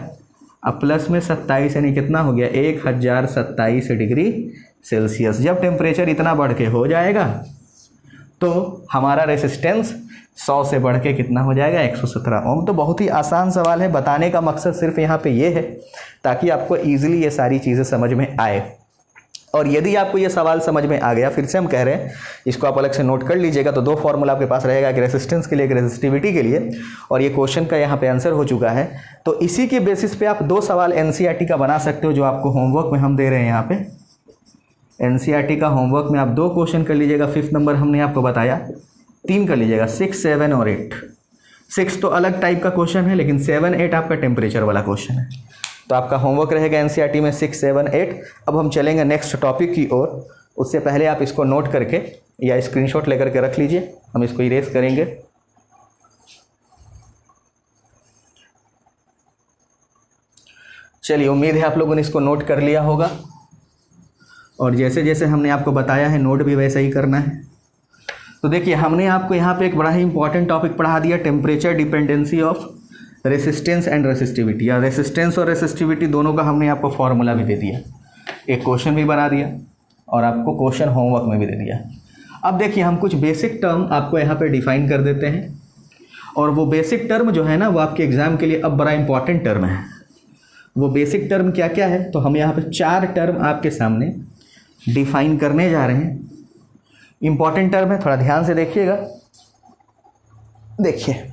अब प्लस में 27 यानी कितना हो गया 1027 डिग्री सेल्सियस। जब टेम्परेचर इतना बढ़ के हो जाएगा तो हमारा रेसिस्टेंस 100 से बढ़ के कितना हो जाएगा, 117 ओम। तो बहुत ही आसान सवाल है, बताने का मकसद सिर्फ यहाँ पे ये है ताकि आपको ईजिली ये सारी चीज़ें समझ में आए। और यदि आपको ये सवाल समझ में आ गया, फिर से हम कह रहे हैं इसको आप अलग से नोट कर लीजिएगा, तो दो फॉर्मूला आपके पास रहेगा, एक रेसिस्टेंस के लिए, एक रेसिस्टिविटी के लिए, और ये क्वेश्चन का यहाँ पे आंसर हो चुका है। तो इसी के बेसिस पे आप 2 सवाल एनसीईआरटी का बना सकते हो, जो आपको होमवर्क में हम दे रहे हैं। यहाँ पे एनसीईआरटी का होमवर्क में आप 2 क्वेश्चन कर लीजिएगा। 5th नंबर हमने आपको बताया, 3 कर लीजिएगा, 6, 7 और 8। 6 तो अलग टाइप का क्वेश्चन है, लेकिन 7, 8 आपका टेम्परेचर वाला क्वेश्चन है। तो आपका होमवर्क रहेगा एनसीईआरटी में 6, 7, 8। अब हम चलेंगे नेक्स्ट टॉपिक की ओर। उससे पहले आप इसको नोट करके या स्क्रीनशॉट लेकर के रख लीजिए, हम इसको इरेज करेंगे। चलिए, उम्मीद है आप लोगों ने इसको नोट कर लिया होगा, और जैसे जैसे हमने आपको बताया है नोट भी वैसे ही करना है। तो देखिए, हमने आपको यहाँ पे एक बड़ा ही इंपॉर्टेंट टॉपिक पढ़ा दिया, temperature dependency of resistance and resistivity. या रेसिस्टेंस और रेसिस्टिविटी दोनों का हमने आपको फॉर्मूला भी दे दिया, एक क्वेश्चन भी बना दिया, और आपको क्वेश्चन होमवर्क में भी दे दिया। अब देखिए, हम कुछ बेसिक टर्म आपको यहाँ पे डिफाइन कर देते हैं, और वो बेसिक टर्म जो है ना, वो आपके एग्जाम के लिए अब बड़ा इंपॉर्टेंट टर्म है। वो बेसिक टर्म क्या क्या है, तो हम यहाँ पे 4 टर्म आपके सामने डिफाइन करने जा रहे हैं। इंपॉर्टेंट टर्म है, थोड़ा ध्यान से देखिएगा। देखिए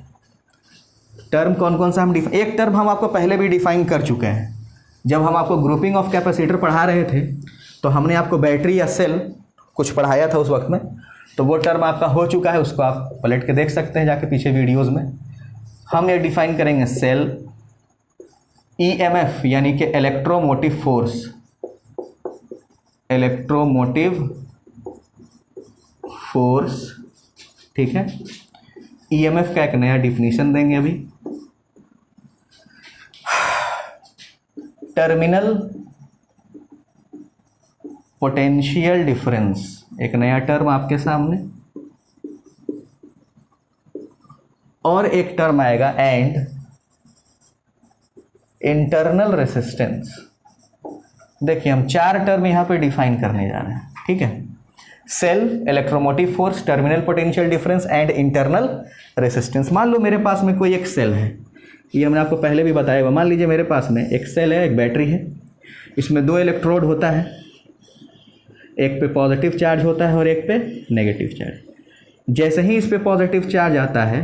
टर्म कौन कौन सा हम एक टर्म हम आपको पहले भी डिफाइन कर चुके हैं, जब हम आपको ग्रुपिंग ऑफ कैपेसिटर पढ़ा रहे थे, तो हमने आपको बैटरी या सेल कुछ पढ़ाया था उस वक्त में, तो वो टर्म आपका हो चुका है, उसको आप पलट के देख सकते हैं जाके पीछे वीडियोस में। हम ये डिफाइन करेंगे सेल ईएमएफ यानी कि इलेक्ट्रोमोटिव फोर्स, इलेक्ट्रोमोटिव फोर्स, ठीक है। ईएमएफ का एक नया डिफिनीशन देंगे अभी। टर्मिनल पोटेंशियल डिफरेंस, एक नया टर्म आपके सामने, और एक टर्म आएगा एंड इंटरनल रेसिस्टेंस। देखिए, हम 4 टर्म यहां पे डिफाइन करने जा रहे हैं, ठीक है। Cell, electromotive force, terminal potential difference and internal resistance. मान लो मेरे पास में कोई एक सेल है, ये हमने आपको पहले भी बताया हुआ। मान लीजिए मेरे पास में एक सेल है, एक बैटरी है, इसमें 2 इलेक्ट्रोड होता है, एक पे पॉजिटिव चार्ज होता है और एक पे नेगेटिव चार्ज। जैसे ही इस पे पॉजिटिव चार्ज आता है,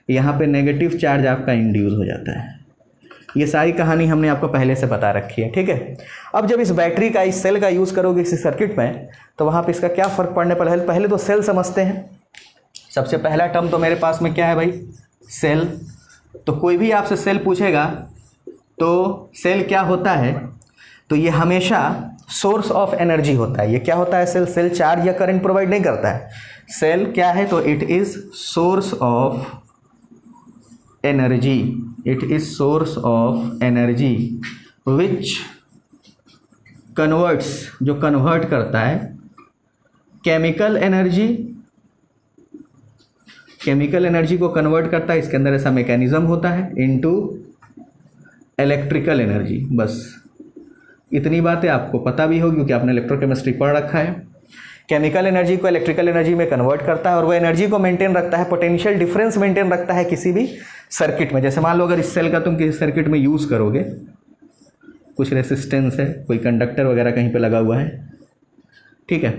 यहाँ पे नेगेटिव चार्ज आपका इंड्यूस हो जाता है। ये सारी कहानी हमने आपको पहले से बता रखी है, ठीक है। अब जब इस बैटरी का, इस सेल का यूज़ करोगे इस सर्किट में, तो वहाँ पे इसका क्या फ़र्क पड़ने पर है। पहले तो सेल समझते हैं। सबसे पहला टर्म तो मेरे पास में क्या है भाई, सेल। तो कोई भी आपसे सेल पूछेगा तो सेल क्या होता है, तो ये हमेशा सोर्स ऑफ एनर्जी होता है। ये क्या होता है सेल, सेल चार्ज या करंट प्रोवाइड नहीं करता है। सेल क्या है, तो it is source of energy, it is source of energy which converts, जो कन्वर्ट करता है केमिकल एनर्जी, केमिकल एनर्जी को कन्वर्ट करता है, इसके अंदर ऐसा मैकेनिज्म होता है, इनटू इलेक्ट्रिकल एनर्जी। बस इतनी बातें आपको पता भी होगी क्योंकि आपने इलेक्ट्रोकेमिस्ट्री पढ़ रखा है। केमिकल एनर्जी को इलेक्ट्रिकल एनर्जी में कन्वर्ट करता है, और वो एनर्जी को मेंटेन रखता है, पोटेंशियल डिफरेंस मेंटेन रखता है किसी भी सर्किट में। जैसे मान लो अगर इस सेल का तुम किसी सर्किट में यूज़ करोगे, कुछ रेसिस्टेंस है, कोई कंडक्टर वगैरह कहीं पे लगा हुआ है, ठीक है,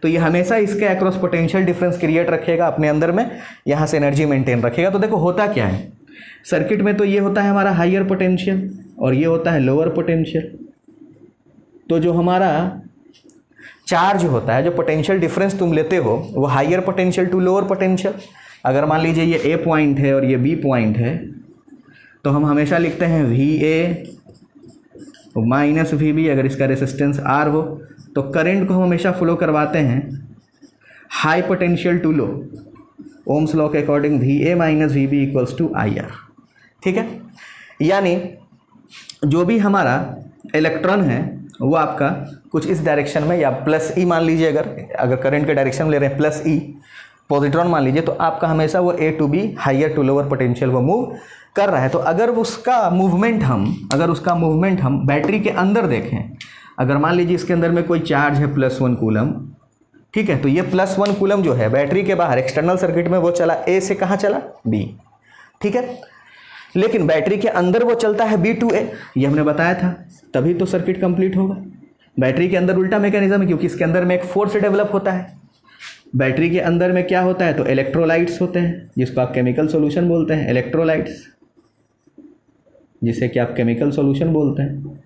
तो ये हमेशा इसके अक्रॉस पोटेंशियल डिफरेंस क्रिएट रखेगा अपने अंदर में, यहाँ से एनर्जी मेंटेन रखेगा। तो देखो होता क्या है सर्किट में, तो ये होता है हमारा हायर पोटेंशियल और ये होता है लोअर पोटेंशियल। तो जो हमारा चार्ज होता है, जो पोटेंशियल डिफरेंस तुम लेते हो, वो higher potential to lower potential. अगर मान लीजिए ये ए पॉइंट है और ये बी पॉइंट है, तो हम हमेशा लिखते हैं V A minus V B. अगर इसका रेसिस्टेंस आर हो तो करंट को हम हमेशा फ्लो करवाते हैं high potential to low, Ohm's law के according V A minus V B equals to I R, ठीक है। यानी जो भी हमारा इलेक्ट्रॉन है वो आपका कुछ इस डायरेक्शन में, या प्लस ई मान लीजिए, अगर करंट के डायरेक्शन में ले रहे हैं प्लस ई, पॉजिट्रॉन मान लीजिए, तो आपका हमेशा वो A to B higher to lower potential वो मूव कर रहा है। तो अगर उसका मूवमेंट हम बैटरी के अंदर देखें अगर मान लीजिए इसके अंदर में कोई चार्ज है +1 कूलम, ठीक है, तो ये +1 कूलम जो है बैटरी के बाहर एक्सटर्नल सर्किट में वो चला A से कहाँ चला B, ठीक है, लेकिन बैटरी के अंदर वो चलता है B to A, ये हमने बताया था, तभी तो सर्किट कंप्लीट होगा। बैटरी के अंदर उल्टा मैकेनिज्म है, क्योंकि इसके अंदर में एक फोर्स डेवलप होता है। बैटरी के अंदर में क्या होता है, तो इलेक्ट्रोलाइट्स होते हैं, जिसको आप केमिकल सॉल्यूशन बोलते हैं, इलेक्ट्रोलाइट्स, जिसे कि आप केमिकल सॉल्यूशन बोलते हैं।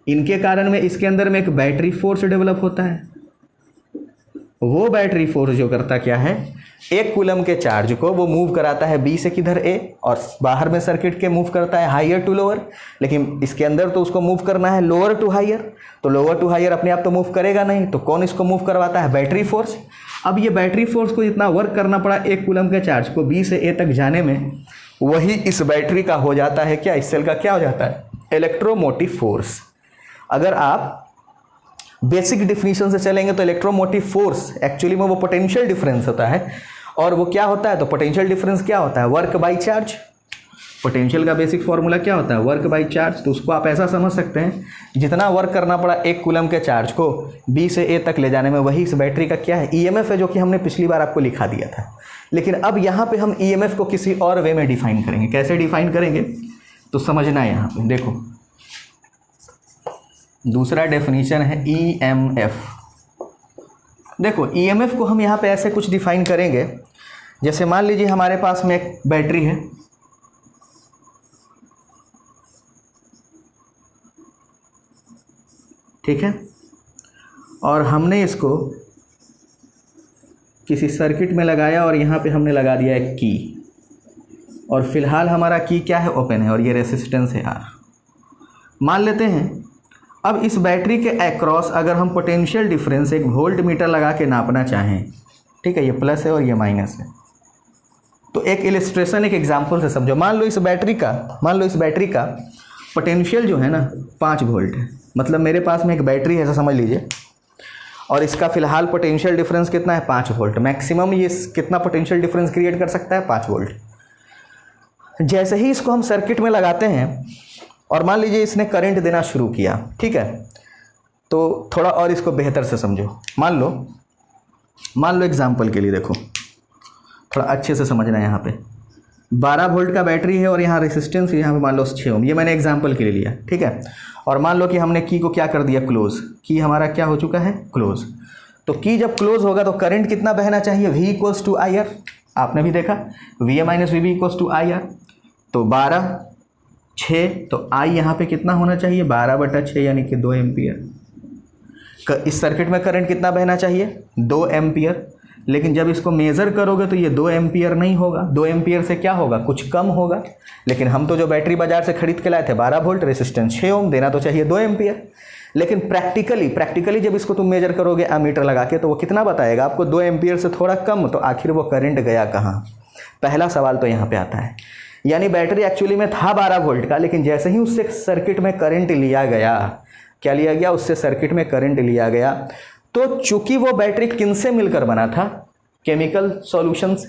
इनके कारण में इसके अंदर में एक बैटरी फोर्स डेवलप होता है। वो बैटरी फोर्स जो करता क्या है, 1 कूलम के चार्ज को वो मूव कराता है B से किधर A, और बाहर में सर्किट के मूव करता है हायर टू लोअर, लेकिन इसके अंदर तो उसको मूव करना है लोअर टू हायर, तो लोअर टू हायर अपने आप तो मूव करेगा नहीं, तो कौन इसको मूव करवाता है, बैटरी फोर्स। अब ये बैटरी फोर्स को जितना वर्क करना पड़ा 1 कूलम के चार्ज को B से A तक जाने में, वही इस बैटरी का हो जाता है क्या, इस सेल का क्या हो जाता है, इलेक्ट्रोमोटिव फोर्स। अगर आप बेसिक डिफिनीशन से चलेंगे तो इलेक्ट्रोमोटिव फोर्स एक्चुअली में वो पोटेंशियल डिफरेंस होता है, और वो क्या होता है, तो पोटेंशियल डिफरेंस क्या होता है, वर्क बाई चार्ज। पोटेंशियल का बेसिक फॉर्मूला क्या होता है, वर्क बाई चार्ज। तो उसको आप ऐसा समझ सकते हैं, जितना वर्क करना पड़ा 1 कूलम के चार्ज को B से A तक ले जाने में, वही इस बैटरी का क्या है, EMF है, जो कि हमने पिछली बार आपको लिखा दिया था। लेकिन अब यहाँ पे हम EMF को किसी और वे में डिफाइन करेंगे। कैसे डिफाइन करेंगे, तो समझना है। यहाँ पे देखो, दूसरा डेफिनेशन है EMF। देखो EMF को हम यहाँ पे ऐसे कुछ डिफाइन करेंगे, जैसे मान लीजिए हमारे पास में एक बैटरी है, ठीक है, और हमने इसको किसी सर्किट में लगाया और यहाँ पे हमने लगा दिया एक की, और फिलहाल हमारा की क्या है, ओपन है, और ये रेसिस्टेंस है R। मान लेते हैं अब इस बैटरी के अक्रॉस अगर हम पोटेंशियल डिफरेंस एक वोल्ट मीटर लगा के नापना चाहें, ठीक है, ये प्लस है और ये माइनस है, तो एक इलिस्ट्रेशन, एक एग्जांपल से समझो। मान लो इस बैटरी का पोटेंशियल जो है ना 5 वोल्ट है, मतलब मेरे पास में एक बैटरी है ऐसा समझ लीजिए, और इसका फिलहाल पोटेंशियल डिफरेंस कितना है, 5 वोल्ट। मैक्सिमम ये कितना पोटेंशियल डिफरेंस क्रिएट कर सकता है, 5 वोल्ट। जैसे ही इसको हम सर्किट में लगाते हैं और मान लीजिए इसने करंट देना शुरू किया, ठीक है, तो थोड़ा और इसको बेहतर से समझो। मान लो एग्जांपल के लिए देखो, थोड़ा अच्छे से समझना है। यहाँ पे 12 वोल्ट का बैटरी है और यहाँ रेसिस्टेंस यहाँ पे मान लो 6 ओम, ये मैंने एग्जांपल के लिए लिया, ठीक है। और मान लो कि हमने की को क्या कर दिया, क्लोज। की हमारा क्या हो चुका है, क्लोज। तो की जब क्लोज होगा तो करंट कितना बहना चाहिए, V इक्वल्स टू IR। आपने भी देखा VA minus VB equals to IR। तो 12 6, तो I यहाँ पे कितना होना चाहिए, 12/6 यानी कि 2 एम्पियर। इस सर्किट में करंट कितना बहना चाहिए, 2 एम्पियर। लेकिन जब इसको मेज़र करोगे तो ये 2 एम्पियर नहीं होगा, 2 एम्पियर से क्या होगा, कुछ कम होगा। लेकिन हम तो जो बैटरी बाजार से खरीद के लाए थे 12 वोल्ट, रेसिस्टेंस 6 ओम, देना तो चाहिए 2 एम्पियर। लेकिन प्रैक्टिकली जब इसको तुम मेजर करोगे एमीटर लगा के, तो वो कितना बताएगा आपको, 2 एम्पियर से थोड़ा कम। तो आखिर वो करंट गया कहाँ, पहला सवाल तो यहाँ पे आता है। यानी बैटरी एक्चुअली में था 12 वोल्ट का, लेकिन जैसे ही उससे सर्किट में करंट लिया गया, क्या लिया गया, उससे सर्किट में करंट लिया गया, तो चूंकि वो बैटरी किन से मिलकर बना था, केमिकल सॉल्यूशन से,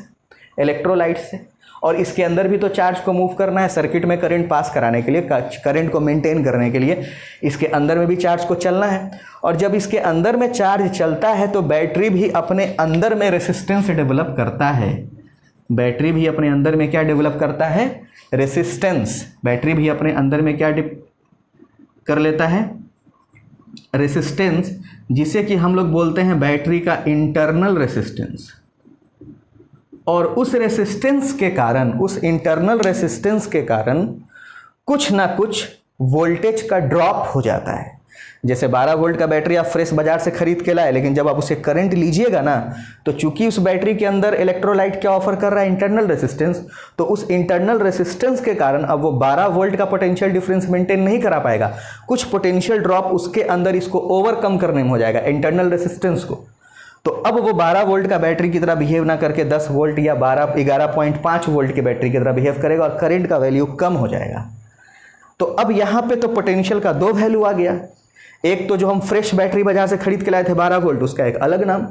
इलेक्ट्रोलाइट से, और इसके अंदर भी तो चार्ज को मूव करना है सर्किट में करंट पास कराने के लिए, करंट को मेंटेन करने के लिए इसके अंदर में भी चार्ज को चलना है। और जब इसके अंदर में चार्ज चलता है तो बैटरी भी अपने अंदर में रेसिस्टेंस डेवलप करता है। बैटरी भी अपने अंदर में क्या डेवलप करता है, रेसिस्टेंस। बैटरी भी अपने अंदर में क्या कर लेता है, रेसिस्टेंस, जिसे कि हम लोग बोलते हैं बैटरी का इंटरनल रेसिस्टेंस। और उस रेसिस्टेंस के कारण, उस इंटरनल रेसिस्टेंस के कारण कुछ ना कुछ वोल्टेज का ड्रॉप हो जाता है। जैसे 12 वोल्ट का बैटरी आप फ्रेश बाजार से खरीद के लाए, लेकिन जब आप उसे करंट लीजिएगा ना, तो चूंकि उस बैटरी के अंदर इलेक्ट्रोलाइट क्या ऑफर कर रहा है, इंटरनल रेसिस्टेंस, तो उस इंटरनल रेसिस्टेंस के कारण अब वो 12 वोल्ट का पोटेंशियल डिफरेंस मेंटेन नहीं करा पाएगा। कुछ पोटेंशियल ड्रॉप उसके अंदर इसको ओवरकम करने में हो जाएगा, इंटरनल रेसिस्टेंस को। तो अब वो 12 वोल्ट का बैटरी की तरह बिहेव ना करके 10 वोल्ट या 11.5 वोल्ट की बैटरी की तरह बिहेव करेगा, और करंट का वैल्यू कम हो जाएगा। तो अब यहाँ पे तो पोटेंशियल का 2 वैल्यू आ गया। एक तो जो हम फ्रेश बैटरी बाजार से खरीद के लाए थे 12 वोल्ट, उसका एक अलग नाम,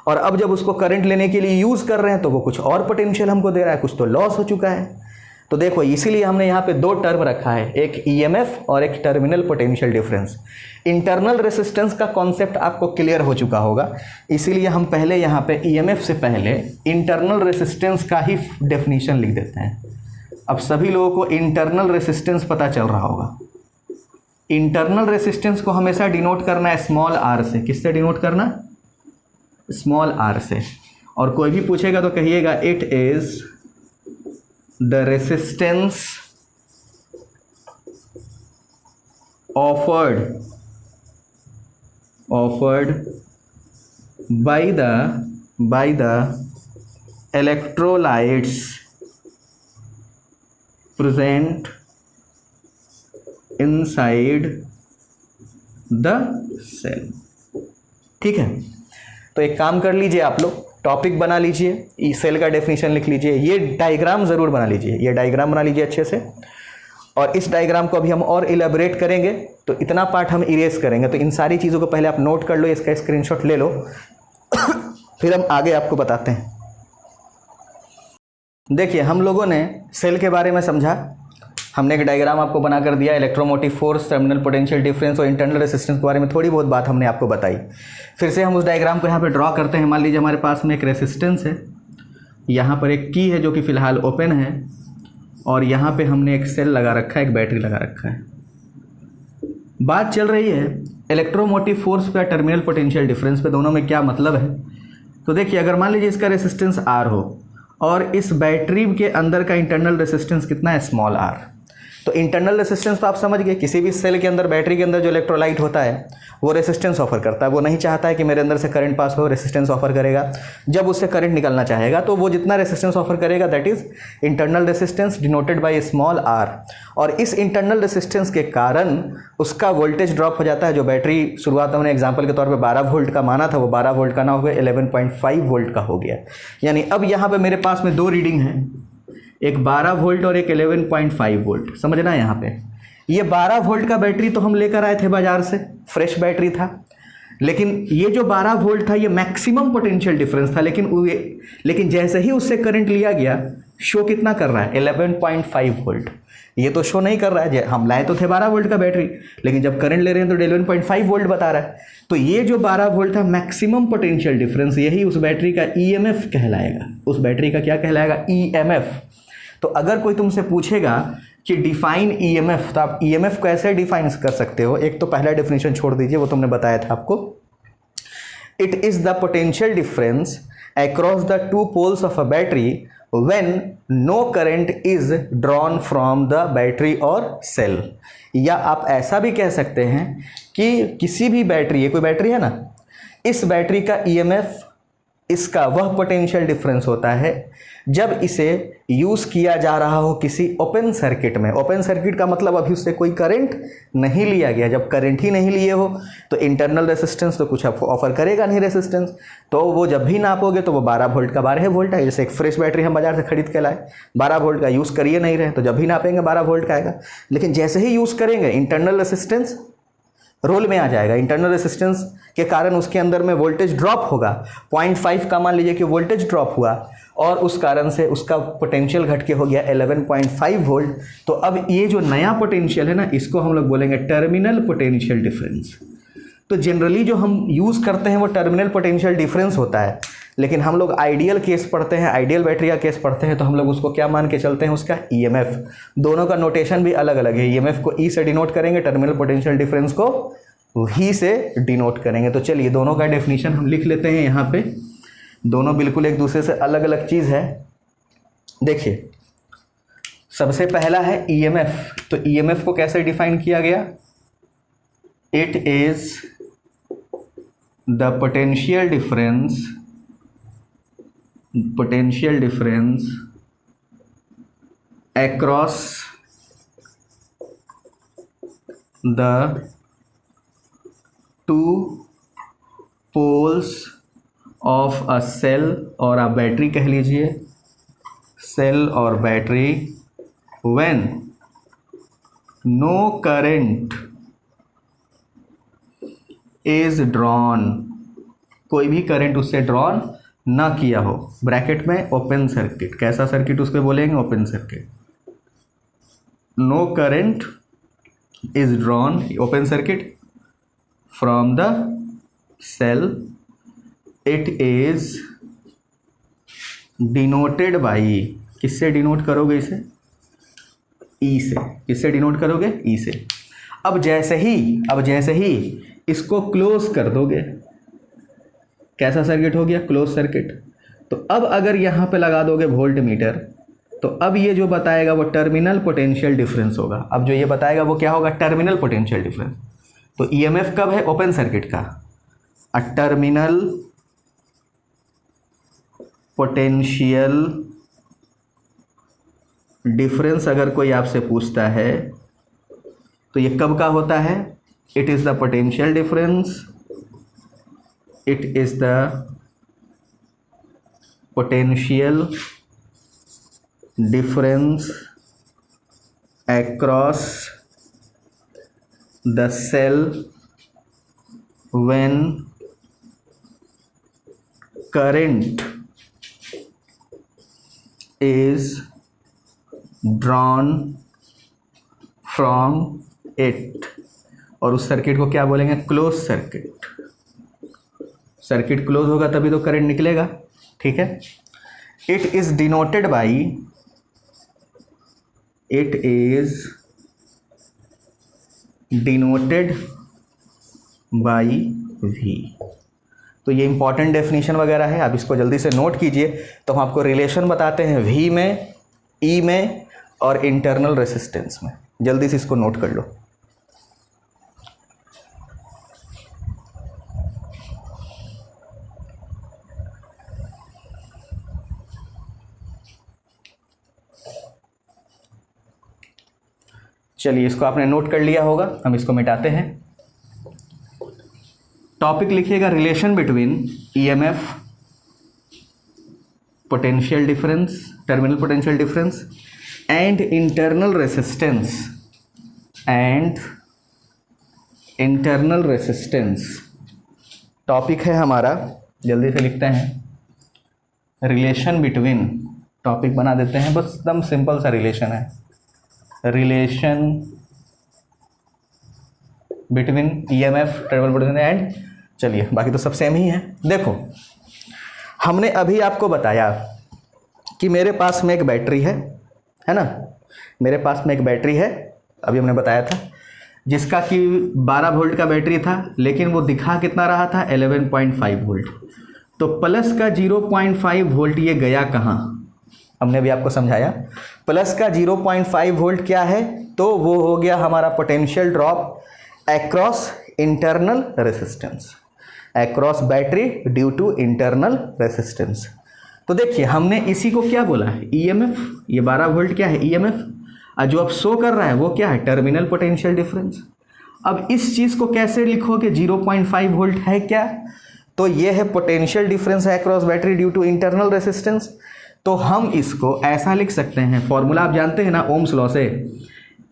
और अब जब उसको करंट लेने के लिए यूज़ कर रहे हैं तो वो कुछ और पोटेंशियल हमको दे रहा है, कुछ तो लॉस हो चुका है। तो देखो इसीलिए हमने यहाँ पे दो टर्म रखा है, एक ईएमएफ और एक terminal potential difference. Internal resistance का कॉन्सेप्ट आपको क्लियर हो चुका होगा, इसीलिए हम पहले यहाँ पे ईएमएफ से पहले इंटरनल रेसिस्टेंस का ही डेफिनेशन लिख देते हैं। अब सभी लोगों को इंटरनल रेसिस्टेंस पता चल रहा होगा। इंटरनल रेसिस्टेंस को हमेशा डिनोट करना है स्मॉल आर से। किससे डिनोट करना? स्मॉल आर से। और कोई भी पूछेगा तो कहिएगा it is the resistance offered by the electrolytes present inside the cell। ठीक है, तो एक काम कर लीजिए, आप लोग टॉपिक बना लीजिए, सेल का डेफिनेशन लिख लीजिए, ये डायग्राम ज़रूर बना लीजिए, ये डायग्राम बना लीजिए अच्छे से। और इस डायग्राम को अभी हम और इलेबोरेट करेंगे, तो इतना पार्ट हम इरेज करेंगे। तो इन सारी चीज़ों को पहले आप नोट कर लो, इसका स्क्रीनशॉट ले लो, फिर हम आगे आपको बताते हैं। देखिए हम लोगों ने सेल के बारे में समझा, हमने एक डायग्राम आपको बना कर दिया, electromotive force, terminal potential difference और इंटरनल रेसिस्टेंस के बारे में थोड़ी बहुत बात हमने आपको बताई। फिर से हम उस डायग्राम को यहाँ पे ड्रॉ करते हैं। मान लीजिए हमारे पास में एक रेसिस्टेंस है, यहाँ पर एक की है जो कि फ़िलहाल ओपन है, और यहाँ पे हमने एक सेल लगा रखा है, एक बैटरी लगा रखा है। बात चल रही है इलेक्ट्रोमोटिव फोर्स पे, टर्मिनल पोटेंशियल डिफरेंस पे, दोनों में क्या मतलब है। तो देखिए अगर मान लीजिए इसका रेसिस्टेंस आर हो और इस बैटरी के अंदर का इंटरनल रेसिस्टेंस कितना है? Small R. तो इंटरनल रेसिस्टेंस तो आप समझ गए, किसी भी सेल के अंदर, बैटरी के अंदर जो इलेक्ट्रोलाइट होता है वो रेसिस्टेंस ऑफर करता है। वो नहीं चाहता है कि मेरे अंदर से करंट पास हो, रेसिस्टेंस ऑफर करेगा। जब उससे करंट निकलना चाहेगा तो वो जितना रेसिस्टेंस ऑफर करेगा that is internal resistance denoted by small R. और इस इंटरनल रेसिस्टेंस के कारण उसका वोल्टेज ड्रॉप हो जाता है। जो बैटरी शुरुआत में हमने एग्जाम्पल के तौर पर 12 वोल्ट का माना था, वो 12 वोल्ट का ना हो गया, 11.5 वोल्ट का हो गया। यानी अब यहाँ पर मेरे पास में दो रीडिंग है, एक 12 वोल्ट और एक 11.5 वोल्ट। समझना है यहाँ पे, ये 12 वोल्ट का बैटरी तो हम लेकर आए थे बाजार से, फ्रेश बैटरी था, लेकिन ये जो 12 वोल्ट था ये मैक्सिमम पोटेंशियल डिफरेंस था। लेकिन जैसे ही उससे करंट लिया गया, शो कितना कर रहा है? 11.5 वोल्ट। ये तो शो नहीं कर रहा है, हम लाए तो थे 12 वोल्ट का बैटरी, लेकिन जब करंट ले रहे हैं तो 11.5 वोल्ट बता रहा है। तो ये जो 12 वोल्ट था मैक्सिमम पोटेंशियल डिफरेंस, यही उस बैटरी का ईएमएफ कहलाएगा। उस बैटरी का क्या कहलाएगा? ईएमएफ। तो अगर कोई तुमसे पूछेगा कि डिफाइन ईएमएफ, तो आप ईएमएफ को ऐसे डिफाइन कर सकते हो। एक तो पहला डेफिनेशन छोड़ दीजिए, वो तुमने बताया था आपको, it is the potential difference across the two poles of a battery when no current is drawn from the battery और सेल। या आप ऐसा भी कह सकते हैं कि किसी भी बैटरी, ये कोई बैटरी है ना, इस बैटरी का ईएमएफ, इसका वह पोटेंशियल डिफरेंस होता है जब इसे यूज़ किया जा रहा हो किसी ओपन सर्किट में। ओपन सर्किट का मतलब अभी उससे कोई करंट नहीं लिया गया। जब करंट ही नहीं लिए हो तो इंटरनल रेसिस्टेंस तो कुछ ऑफर करेगा नहीं रेसिस्टेंस, तो वो जब भी नापोगे तो वो 12 वोल्ट का 12 वोल्ट है। जैसे एक फ्रेश बैटरी हम बाजार से खरीद के लाए, 12 वोल्ट का यूज़ करिए नहीं रहे, तो जब भी नापेंगे 12 वोल्ट का आएगा। लेकिन जैसे ही यूज़ करेंगे इंटरनल रेसिस्टेंस रोल में आ जाएगा। इंटरनल रेसिस्टेंस के कारण उसके अंदर में वोल्टेज ड्रॉप होगा, 0.5 का मान लीजिए कि वोल्टेज ड्रॉप हुआ, और उस कारण से उसका पोटेंशियल घट के हो गया 11.5 वोल्ट। तो अब ये जो नया पोटेंशियल है ना, इसको हम लोग बोलेंगे टर्मिनल पोटेंशियल डिफरेंस। तो जनरली जो हम यूज़ करते हैं वो टर्मिनल पोटेंशियल डिफरेंस होता है, लेकिन हम लोग आइडियल केस पढ़ते हैं, आइडियल बैटरी का केस पढ़ते हैं, तो हम लोग उसको क्या मान के चलते हैं? उसका ईएमएफ। दोनों का नोटेशन भी अलग अलग है। ईएमएफ को ई से डिनोट करेंगे, टर्मिनल पोटेंशियल डिफरेंस को वी से डिनोट करेंगे। तो चलिए दोनों का डेफिनेशन हम लिख लेते हैं यहाँ पे। दोनों बिल्कुल एक दूसरे से अलग अलग चीज़ है। देखिए सबसे पहला है ईएमएफ। तो ईएमएफ को कैसे डिफाइन किया गया? It is the potential difference across the two poles of a cell और आप बैटरी कह लीजिए, सेल और battery, when no current is drawn, कोई भी करंट उससे ड्रॉन ना किया हो, ब्रैकेट में ओपन सर्किट। कैसा सर्किट उसको बोलेंगे? Open circuit. No current is drawn, open circuit, from the cell, it is denoted by, किससे डिनोट करोगे इसे, ई से, किससे डिनोट करोगे, ई से। अब जैसे ही इसको क्लोज कर दोगे, कैसा सर्किट हो गया, क्लोज सर्किट। तो अब अगर यहाँ पे लगा दोगे वोल्ट मीटर, तो अब ये जो बताएगा वो टर्मिनल पोटेंशियल डिफरेंस होगा। अब जो ये बताएगा वो क्या होगा, टर्मिनल पोटेंशियल डिफरेंस। तो ईएमएफ कब है, ओपन सर्किट का, अ टर्मिनल पोटेंशियल डिफरेंस अगर कोई आपसे पूछता है तो ये कब का होता है, it is the potential difference, it is the potential difference across the cell when current is drawn from it। और उस सर्किट को क्या बोलेंगे, क्लोज सर्किट। सर्किट क्लोज होगा तभी तो करंट निकलेगा, ठीक है। It is denoted by, it is denoted by V. तो ये इंपॉर्टेंट डेफिनेशन वगैरह है, आप इसको जल्दी से नोट कीजिए। तो हम आपको रिलेशन बताते हैं वी में, ई में और इंटरनल रेसिस्टेंस में। जल्दी से इसको नोट कर लो। चलिए, इसको आपने नोट कर लिया होगा, हम इसको मिटाते हैं। टॉपिक लिखिएगा, relation between EMF, potential difference, terminal potential difference and internal resistance, and internal resistance topic है हमारा। जल्दी से लिखते हैं, रिलेशन बिटवीन, टॉपिक बना देते हैं, बस एकदम सिंपल सा रिलेशन है, relation between EMF, terminal potential and, चलिए बाकी तो सब सेम ही है। देखो, हमने अभी आपको बताया कि मेरे पास में एक बैटरी है ना, मेरे पास में एक बैटरी है, अभी हमने बताया था, जिसका कि 12 वोल्ट का बैटरी था, लेकिन वो दिखा कितना रहा था, 11.5 वोल्ट। तो प्लस का 0.5 वोल्ट ये गया कहाँ, हमने भी आपको समझाया। प्लस का 0.5 वोल्ट क्या है, तो वो हो गया हमारा potential drop across internal resistance, across battery due to internal resistance. तो देखिए, हमने इसी को क्या बोला है, ईएमएफ। ये 12 वोल्ट क्या है, ईएमएफ। और जो अब शो कर रहा है वो क्या है, टर्मिनल पोटेंशियल डिफरेंस। अब इस चीज़ को कैसे लिखोगे, 0.5 वोल्ट है क्या, तो ये है पोटेंशियल डिफरेंस है across battery due to internal resistance. तो हम इसको ऐसा लिख सकते हैं, फॉर्मूला आप जानते हैं ना ओम्स लॉ से,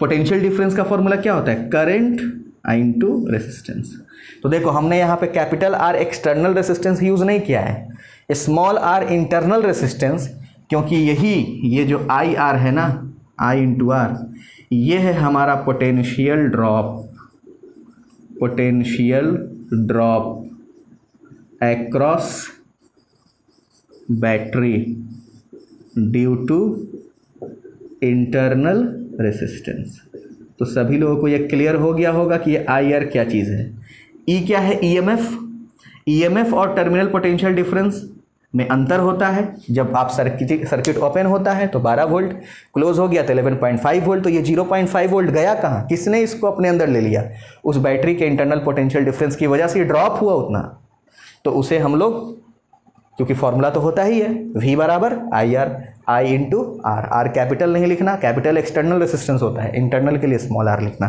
पोटेंशियल डिफरेंस का फॉर्मूला क्या होता है, करंट इनटू रेसिस्टेंस। तो देखो, हमने यहाँ पे capital R external resistance use नहीं किया है, स्मॉल आर इंटरनल रेसिस्टेंस, क्योंकि ये जो आई आर है ना, आई इंटू आर, ये है हमारा potential drop across battery due to internal resistance. तो सभी लोगों को ये क्लियर हो गया होगा कि ये आई आर क्या चीज़ है। ई क्या है, ईएमएफ। ईएमएफ और टर्मिनल पोटेंशियल डिफरेंस में अंतर होता है। जब आप सर्किट ओपन होता है तो 12 वोल्ट, क्लोज हो गया तो 11.5 वोल्ट। तो ये 0.5 वोल्ट गया कहाँ, किसने इसको अपने अंदर ले लिया, उस बैटरी के इंटरनल पोटेंशियल डिफरेंस की वजह से ड्रॉप हुआ उतना। तो उसे हम लोग, क्योंकि फॉर्मूला तो होता ही है, V बराबर I R, I into R. R capital नहीं लिखना, कैपिटल एक्सटर्नल रेसिस्टेंस होता है, इंटरनल के लिए स्मॉल आर लिखना,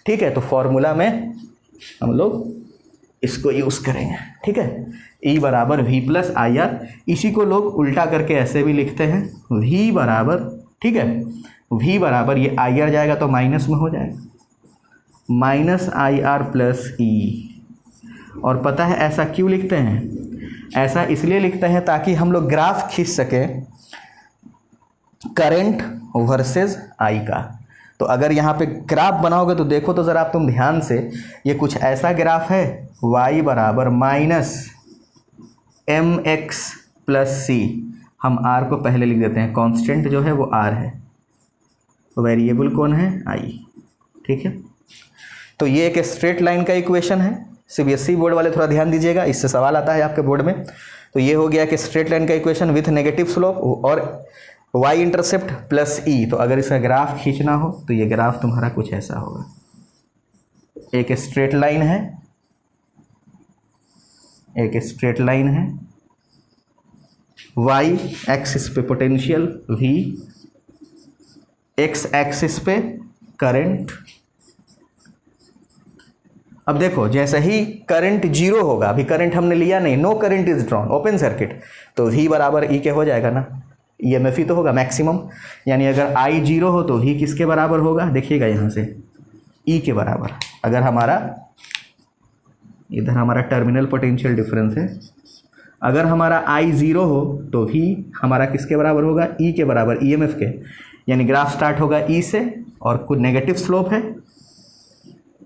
ठीक है। तो फॉर्मूला में हम लोग इसको यूज़ करेंगे, ठीक है। E बराबर V प्लस आई आर। इसी को लोग उल्टा करके ऐसे भी लिखते हैं, V बराबर, ठीक है, V बराबर ये आई आर जाएगा तो माइनस में हो जाएगा, माइनस आई आर प्लस ई। और पता है ऐसा क्यों लिखते हैं, ऐसा इसलिए लिखते हैं ताकि हम लोग ग्राफ खींच सकें करंट वर्सेस आई का। तो अगर यहाँ पे ग्राफ बनाओगे तो देखो तो ज़रा आप तुम ध्यान से, ये कुछ ऐसा ग्राफ है, y बराबर माइनस एम एक्स प्लस सी। हम r को पहले लिख देते हैं, कांस्टेंट जो है वो r है, वेरिएबल कौन है, i। ठीक है, तो ये एक स्ट्रेट लाइन का इक्वेशन है। सीबीएसई बोर्ड वाले थोड़ा ध्यान दीजिएगा, इससे सवाल आता है आपके बोर्ड में। तो ये हो गया कि स्ट्रेट लाइन का इक्वेशन विथ नेगेटिव स्लोप और y इंटरसेप्ट प्लस e। तो अगर इसका ग्राफ खींचना हो तो ये ग्राफ तुम्हारा कुछ ऐसा होगा, एक स्ट्रेट लाइन है, एक स्ट्रेट लाइन है, y एक्सिस पे पोटेंशियल v, x एक्सिस पे करंट। अब देखो जैसे ही करंट जीरो होगा, अभी करंट हमने लिया नहीं, no current is drawn, open circuit, तो v बराबर e के हो जाएगा ना, ईएमएफ ही तो होगा मैक्सिमम। यानी अगर I जीरो हो तो v किसके बराबर होगा, देखिएगा यहाँ से E के बराबर। अगर हमारा इधर हमारा टर्मिनल पोटेंशियल डिफरेंस है, अगर हमारा I जीरो हो तो v हमारा किसके बराबर होगा, E के बराबर, ईएमएफ के। यानी ग्राफ स्टार्ट होगा E से और कुछ नेगेटिव स्लोप है,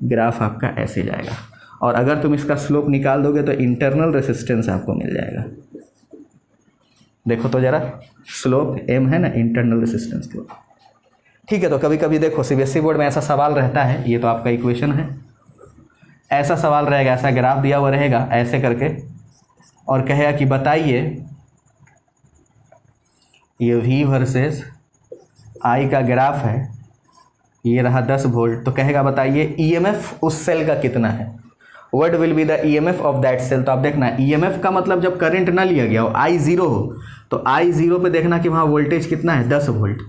ग्राफ आपका ऐसे जाएगा। और अगर तुम इसका स्लोप निकाल दोगे तो इंटरनल रेसिस्टेंस आपको मिल जाएगा। देखो तो ज़रा, स्लोप m है ना, इंटरनल रेसिस्टेंस के। ठीक है, तो कभी कभी देखो सीबीएसई बोर्ड में ऐसा सवाल रहता है, ये तो आपका इक्वेशन है, ऐसा सवाल रहेगा, ऐसा ग्राफ दिया हुआ रहेगा ऐसे करके, और कहेगा कि बताइए ये v वर्सेस I का ग्राफ है, ये रहा 10 वोल्ट, तो कहेगा बताइए ईएमएफ उस सेल का कितना है, what will be the EMF of that cell. तो आप देखना ईएमएफ का मतलब जब करंट ना लिया गया हो, I जीरो हो, तो I जीरो पे देखना कि वहाँ वोल्टेज कितना है, 10 वोल्ट,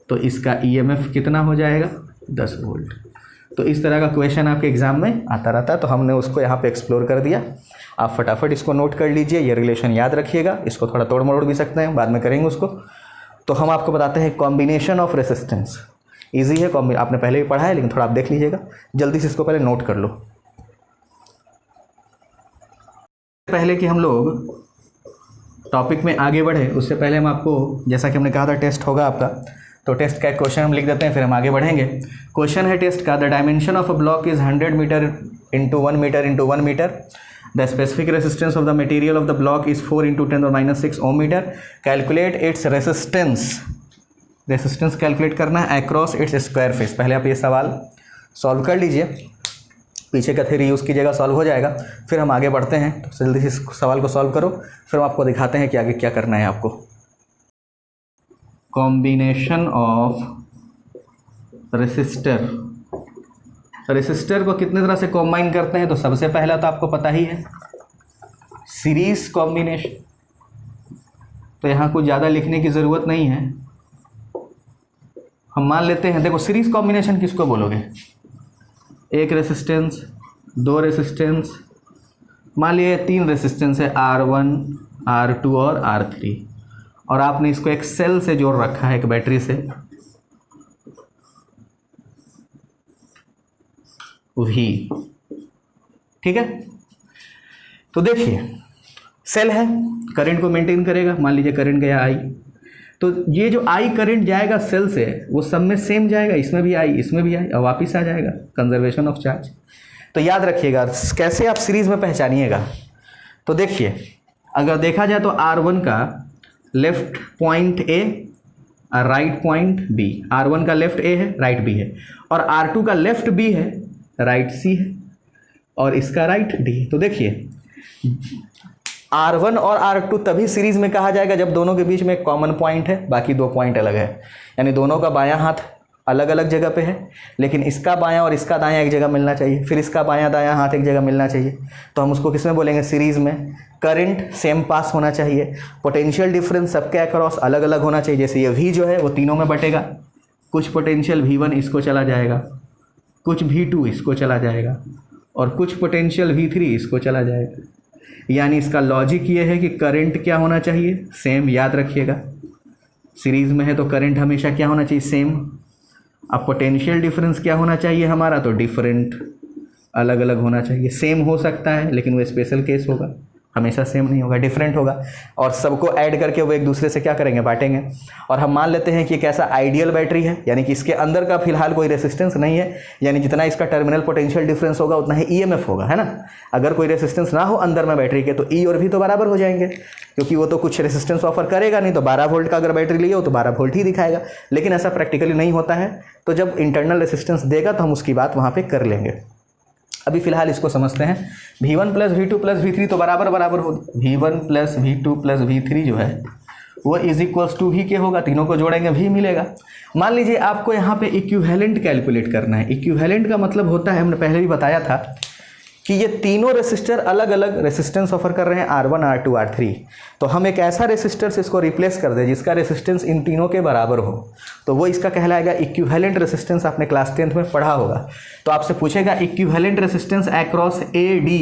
तो इसका ईएमएफ कितना हो जाएगा, 10 वोल्ट। तो इस तरह का क्वेश्चन आपके एग्जाम में आता रहता है, तो हमने उसको यहाँ पे एक्सप्लोर कर दिया। आप फटाफट इसको नोट कर लीजिए, ये रिलेशन याद रखिएगा, इसको थोड़ा तोड़ मरोड़ भी सकते हैं, बाद में करेंगे उसको। तो हम आपको बताते हैं कॉम्बिनेशन ऑफ रेसिस्टेंस, ईजी है, आपने पहले भी पढ़ा है लेकिन थोड़ा आप देख लीजिएगा, जल्दी से इसको पहले नोट कर लो। पहले कि हम लोग टॉपिक में आगे बढ़े उससे पहले हम आपको, जैसा कि हमने कहा था टेस्ट होगा आपका, तो टेस्ट का एक क्वेश्चन हम लिख देते हैं, फिर हम आगे बढ़ेंगे। क्वेश्चन है टेस्ट का, the dimension of a block is 100 metre into 1 metre into 1 metre, the specific resistance of the material of the block is 4 into 10⁻⁶ ohm metre, calculate its resistance calculate करना है अक्रॉस इट्स स्क्वायर फेस। पहले आप ये सवाल सॉल्व कर लीजिए, पीछे का थ्योरी यूज़ कीजिएगा, सॉल्व हो जाएगा, फिर हम आगे बढ़ते हैं। तो जल्दी से इस सवाल को सॉल्व करो, फिर हम आपको दिखाते हैं कि आगे क्या करना है आपको। कॉम्बिनेशन ऑफ रेसिस्टर को कितने तरह से कॉम्बाइन करते हैं, तो सबसे पहला तो आपको पता ही है सीरीज कॉम्बिनेशन, तो यहाँ कुछ ज़्यादा लिखने की ज़रूरत नहीं है। हम मान लेते हैं, देखो सीरीज कॉम्बिनेशन किसको बोलोगे, एक रेसिस्टेंस, दो रेसिस्टेंस, मान लिए 3 रेसिस्टेंस है, R1, R2 और R3, और आपने इसको एक सेल से जोड़ रखा है, एक बैटरी से, V। ठीक है, तो देखिए सेल है, करंट को मेंटेन करेगा, मान लीजिए करंट गया I, तो ये जो I करंट जाएगा सेल से वो सब में सेम जाएगा, इसमें भी I, इसमें भी I, और वापस आ जाएगा, कंजर्वेशन ऑफ चार्ज। तो याद रखिएगा कैसे आप सीरीज में पहचानिएगा। तो देखिए अगर देखा जाए तो R1 का लेफ्ट पॉइंट A और राइट पॉइंट B, R1 का लेफ्ट A है, राइट B है, और R2 का लेफ्ट B है, राइट C है, और इसका राइट D है। तो देखिए R1 और R2 तभी सीरीज में कहा जाएगा जब दोनों के बीच में एक कॉमन पॉइंट है, बाकी 2 पॉइंट अलग है, यानी दोनों का बायां हाथ अलग अलग जगह पे है, लेकिन इसका बायां और इसका दायां एक जगह मिलना चाहिए, फिर इसका बायां दायां हाथ एक जगह मिलना चाहिए। तो हम उसको किस में बोलेंगे, सीरीज में। करंट सेम पास होना चाहिए, पोटेंशियल डिफरेंस सबके अक्रॉस अलग अलग होना चाहिए, जैसे ये V जो है वो तीनों में बटेगा, कुछ पोटेंशियल V1 इसको चला जाएगा, कुछ V2 इसको चला जाएगा, और कुछ पोटेंशियल V3 इसको चला जाएगा। यानी इसका लॉजिक ये है कि करंट क्या होना चाहिए, सेम। याद रखिएगा सीरीज में है तो करंट हमेशा क्या होना चाहिए, सेम। अब पोटेंशियल डिफरेंस क्या होना चाहिए हमारा, तो डिफरेंट, अलग अलग होना चाहिए। सेम हो सकता है लेकिन वो स्पेशल केस होगा, हमेशा सेम नहीं होगा, डिफरेंट होगा, और सबको ऐड करके वो एक दूसरे से क्या करेंगे, बांटेंगे। और हम मान लेते हैं कि एक ऐसा आइडियल बैटरी है, यानी कि इसके अंदर का फिलहाल कोई रेसिस्टेंस नहीं है, यानी जितना इसका टर्मिनल पोटेंशियल डिफरेंस होगा उतना ही ईएमएफ होगा, है ना। अगर कोई रेसिस्टेंस ना हो अंदर में बैटरी के तो ई और भी तो बराबर हो जाएंगे, क्योंकि वो तो कुछ रेसिस्टेंस ऑफर करेगा नहीं। तो 12 वोल्ट का अगर बैटरी लिए हो तो 12 वोल्ट ही दिखाएगा, लेकिन ऐसा प्रैक्टिकली नहीं होता है। तो जब इंटरनल रेसिस्टेंस देगा तो हम उसकी बात वहाँ पर कर लेंगे। अभी फिलहाल इसको समझते हैं। V1 plus V2 plus V3 तो बराबर बराबर होगा। V1 plus V2 plus V3 जो है वो इज इक्वल्स टू V के होगा, तीनों को जोड़ेंगे V मिलेगा। मान लीजिए आपको यहाँ पे इक्विवेलेंट कैलकुलेट करना है। इक्विवेलेंट का मतलब होता है, हमने पहले भी बताया था कि ये तीनों रेसिस्टर अलग अलग रेसिस्टेंस ऑफर कर रहे हैं, R1 R2 R3। तो हम एक ऐसा रेसिस्टर से इसको रिप्लेस कर दें जिसका रेसिस्टेंस इन तीनों के बराबर हो, तो वो इसका कहलाएगा इक्विवेलेंट रेसिस्टेंस। आपने क्लास 10th में पढ़ा होगा। तो आपसे पूछेगा इक्विवेलेंट रेसिस्टेंस अक्रॉस AD,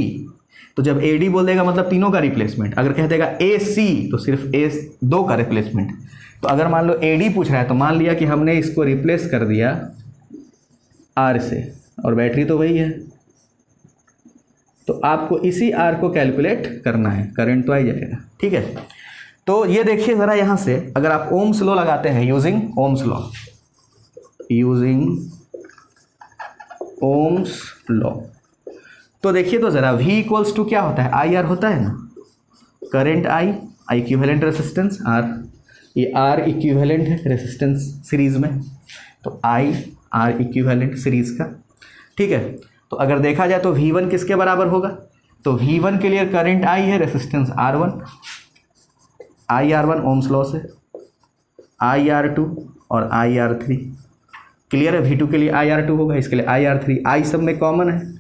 तो जब AD बोल देगा मतलब तीनों का रिप्लेसमेंट। अगर कह देगा AC तो सिर्फ दो का रिप्लेसमेंट। तो अगर मान लो AD पूछ रहा है तो मान लिया कि हमने इसको रिप्लेस कर दिया R से, और बैटरी तो वही है, तो आपको इसी R को कैलकुलेट करना है, करंट तो आ जाएगा। ठीक है, तो ये देखिए ज़रा यहाँ से, अगर आप ओम्स लॉ लगाते हैं, यूजिंग ओम्स लॉ, तो देखिए तो ज़रा V इक्वल्स टू क्या होता है, IR होता है ना, current I equivalent resistance R, ये R इक्विवेलेंट है रेसिस्टेंस सीरीज में, तो I R इक्विवेलेंट सीरीज का। ठीक है, तो अगर देखा जाए तो V1 किसके बराबर होगा, तो V1 के लिए करंट I है, resistance R1, IR1 Ohm's law से, IR2 और IR3। क्लियर है, V2 के लिए IR2 होगा, इसके लिए IR3, I सब में कॉमन है।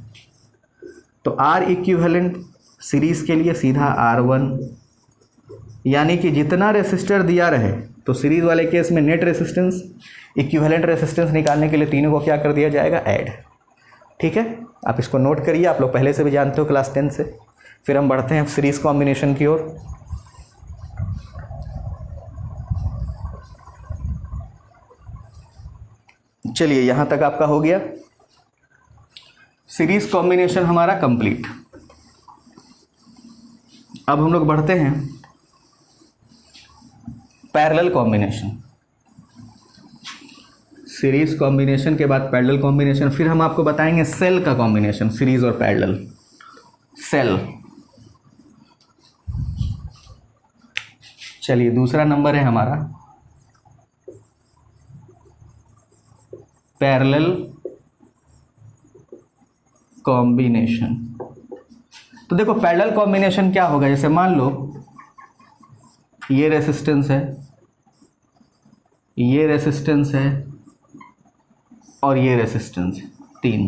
तो R इक्विवेलेंट सीरीज के लिए सीधा R1, यानी कि जितना रेसिस्टर दिया रहे, तो सीरीज वाले केस में नेट रेसिस्टेंस, इक्विवेलेंट रेसिस्टेंस निकालने के लिए तीनों को क्या कर दिया जाएगा, ऐड। ठीक है, आप इसको नोट करिए, आप लोग पहले से भी जानते हो क्लास 10 से। फिर हम बढ़ते हैं सीरीज कॉम्बिनेशन की ओर। चलिए यहां तक आपका हो गया, सीरीज कॉम्बिनेशन हमारा कंप्लीट। अब हम लोग बढ़ते हैं पैरेलल कॉम्बिनेशन। सीरीज कॉम्बिनेशन के बाद पैरेलल कॉम्बिनेशन, फिर हम आपको बताएंगे सेल का कॉम्बिनेशन, सीरीज और पैरेलल। सेल, चलिए दूसरा नंबर है हमारा पैरेलल कॉम्बिनेशन। तो देखो पैरेलल कॉम्बिनेशन क्या होगा, जैसे मान लो ये रेसिस्टेंस है, ये रेसिस्टेंस है और ये रेसिस्टेंस, तीन।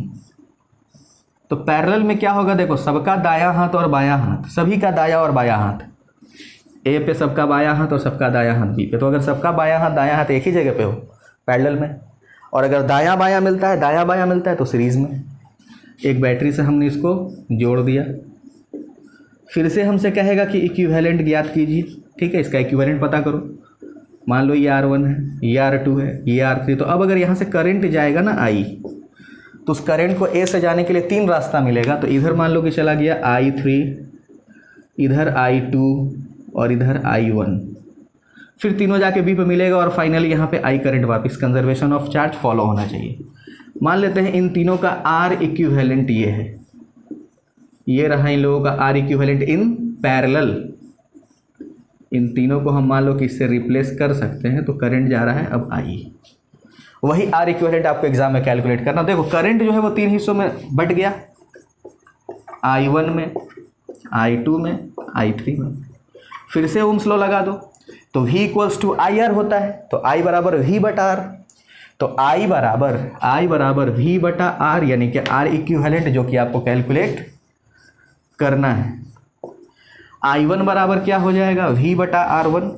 तो पैरेलल में क्या होगा, देखो सबका दायां हाथ और बायां हाथ, सभी का दायां और बायां हाथ, ए पे सबका बायां हाथ और सबका दायां हाथ बी पे। तो अगर सबका बायां हाथ दायां हाथ एक ही जगह पे हो पैरेलल में, और अगर दायां बायां मिलता है, दायां बायां मिलता है तो सीरीज में। एक बैटरी से हमने इसको जोड़ दिया, फिर से हमसे कहेगा कि इक्विवेलेंट ज्ञात कीजिए। ठीक है, इसका इक्विवेलेंट पता करो। मान लो ये R1 है, ये R2 है, ये R3। तो अब अगर यहाँ से करंट जाएगा ना I, तो उस करंट को A से जाने के लिए तीन रास्ता मिलेगा। तो इधर मान लो कि चला गया I3, इधर I2 और इधर I1, फिर तीनों जाके B पे मिलेगा और फाइनली यहाँ पे I करंट वापस कंजर्वेशन ऑफ चार्ज फॉलो होना चाहिए। मान लेते हैं इन तीनों का R इक्विवेलेंट ये है, ये रहा इन लोगों का R इक्विवेलेंट इन पैरेलल। इन तीनों को हम मान लो कि इससे रिप्लेस कर सकते हैं, तो करंट जा रहा है अब I। वही R इक्विवेलेंट आपको एग्जाम में कैलकुलेट करना। देखो करंट जो है वो तीन हिस्सों में बट गया, I1 में, I2 में, I3 में। फिर से ओम्स लॉ लगा दो, तो V इक्वल्स टू IR होता है, तो I बराबर V बटा R। तो I बराबर V बटा R, यानी कि R इक्विवेलेंट जो कि आपको कैलकुलेट करना है। I1 बराबर क्या हो जाएगा, V बटा R1,